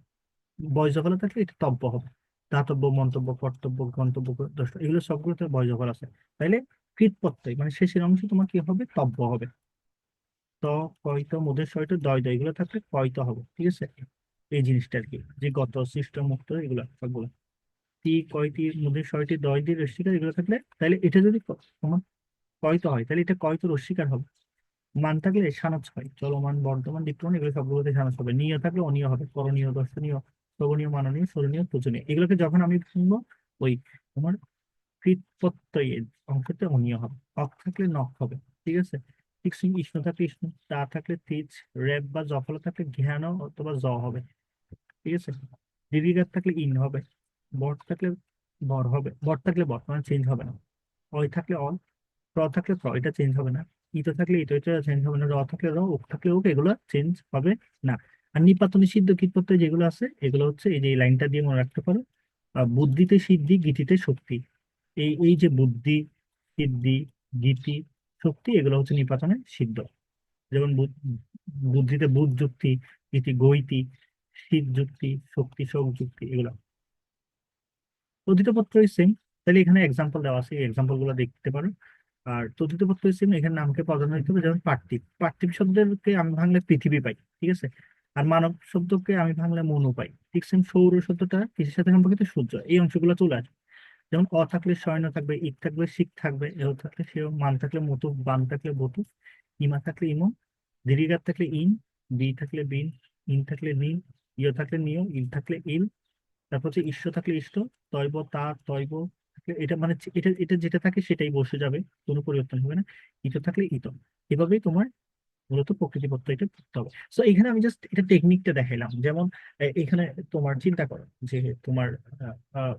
বয় যখলা থাকলে এটা তব্য হবে। দাতব্য, মন্তব্য, কর্তব্য, গন্তব্য, দ্রষ্টব্য, এগুলো সবগুলোতে বয় যখল আছে। তাইলে কৃত প্রত্যয় মানে শেষের অংশ তোমার কি হবে, তব্য হবে। ত, কয়ত, মধ্যে সয়ত, দয় দয়, এগুলো থাকলে কয়ত হবে। ঠিক আছে। এই জিনিসটা আর কি, যে গত, সৃষ্ট, মুক্ত, এগুলো সবগুলো তি, কয়টি, মধ্যে সয়টি, দয় দিয়ে রস্বীকার, এগুলো থাকলে তাহলে এটা যদি তোমার কয়ত হয় তাহলে এটা কয়ত রস্বীকার হবে। মান থাকলে সানজ হয়, চলমান, বর্তমান, দীপ্তমান, এগুলো সবগুলোতে সানজ হবে। নিয় থাকলে অনিয় হবে, করণীয়, দর্শনীয়, শ্রবণীয়, মাননীয়, স্মরণীয়, পূজনীয়, এগুলোকে যখন আমি শুনবো ওই তোমার কৃত প্রত্যয়ের অংশতে অনিয় হবে। অক থাকলে নক হবে। ঠিক আছে। ঠিক সিং, ইষ্ণ থাকলে ইষ্ণ, তা থাকলে তেজ, র্যাব বা জফলা থাকলে ঘ্যান অথবা জ হবে। ঠিক আছে। দীর্ঘিকার থাকলে ইন হবে। বর থাকলে বর হবে, বর থাকলে বর, মানে চেঞ্জ হবে না। অয় থাকলে অল, প্র থাকলে প্র, এটা চেঞ্জ হবে না। ইতো থাকলে ইতো, এটা চেঞ্জ হবে না। র থাকলে র, ওক থাকলে ওক, এগুলো চেঞ্জ হবে না। আর নিপাত নিষিদ্ধ কীটপত্তয় যেগুলো আছে এগুলো হচ্ছে এই যে এই লাইনটা দিয়ে মনে রাখতে পারো। বুদ্ধিতে সিদ্ধি, গীতিতে শক্তি। এই যে বুদ্ধি, সিদ্ধি, গীতি, শক্তি, এগুলো হচ্ছে নিপাতনে সিদ্ধ। যেমন বুদ্ধিতে বুধ যুক্তি, গীতি গৈতি, সিদ্ধ যুক্তি, শক্তি শোক যুক্তি, এগুলো। তথ্য পত্র সেম। তাহলে এখানে এক্সাম্পল দেওয়া আছে, এই এক্সাম্পল গুলো দেখতে পারো। আর তথ্য পত্র সেম, এখানে নামকে প্রাধান্য দিতে হবে। যেমন পার্থিব, পার্থিব শব্দকে আমি ভাঙলে পৃথিবী পাই। ঠিক আছে। আর মানব শব্দকে আমি ভাঙলে মনু পাই। ঠিক সেম সৌর শব্দটা কিসের সাথে সম্পর্কিত, সূর্য। এই অংশগুলো চলে আসবে। যেমন অ থাকলে শয়ন থাকবে, ইক থাকবে শিখ থাকবে, এও থাকলে সেও, মান থাকলে মতু, বান থাকলে বতু, ইমা থাকলে ইমো, দীর্ঘিকার থাকলে ইন, বি থাকলে বিন, ইন থাকলে নিন, ইয় থাকলে নিয়, ইল থাকলে ইল। তারপর হচ্ছে ঈশ্ব থাকলে ইষ্ট, তৈব তা, তৈব থাকলে এটা, মানে এটা এটা যেটা থাকে সেটাই বসে যাবে, কোনো পরিবর্তন হবে না। ইত থাকলে ইত। এভাবেই তোমার মূলত প্রকৃতি প্রত্যয়টা পড়তে হবে। সো এখানে আমি জাস্ট এটা টেকনিকটা দেখাইলাম। যেমন এখানে তোমার চিন্তা করো যে তোমার আহ, আহ,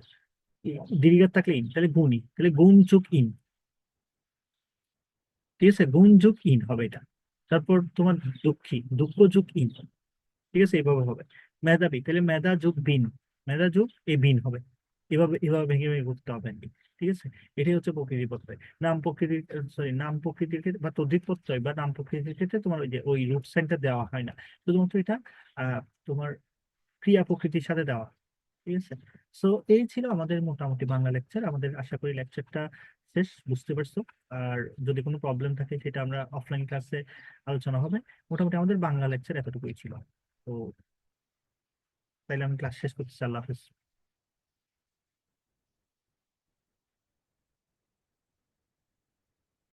দীর্ঘ থাকলে ইন, তাহলে গুণী, তাহলে গুণ যোগ ইন, ঠিক আছে, গুণ যোগ ইন হবে এটা। তারপর তোমার দুঃখী, দুঃখ যোগ ইন, ঠিক আছে, এভাবে হবে। মেধাবী, তাহলে মেধা যোগ বিন, মেধা যোগ এ বিন হবে। এভাবে এভাবে ভেঙে ভেঙে করতে হবে আর কি। ঠিক আছে, এটাই হচ্ছে প্রকৃতি প্রত্যয়। নাম প্রকৃতির, সরি, নাম প্রকৃতির ক্ষেত্রে বা তদ্ধিত প্রত্যয় বা নাম প্রকৃতির ক্ষেত্রে তোমার ওই যে ওই রুট সাইনটা দেওয়া হয় না, শুধুমাত্র এটা তোমার ক্রিয়া প্রকৃতির সাথে দেওয়া হয়। ঠিক আছে। সো এই ছিল আমাদের মোটামুটি বাংলা লেকচার। আমাদের আশা করি লেকচারটা শেষ, বুঝতে পারছো। আর যদি কোনো প্রবলেম থাকে সেটা আমরা অফলাইন ক্লাসে আলোচনা হবে। মোটামুটি আমাদের বাংলা লেকচার এতটুকুই ছিল। তো তাইলে আমি ক্লাস শেষ করতেছি। আল্লাহ হাফেজ।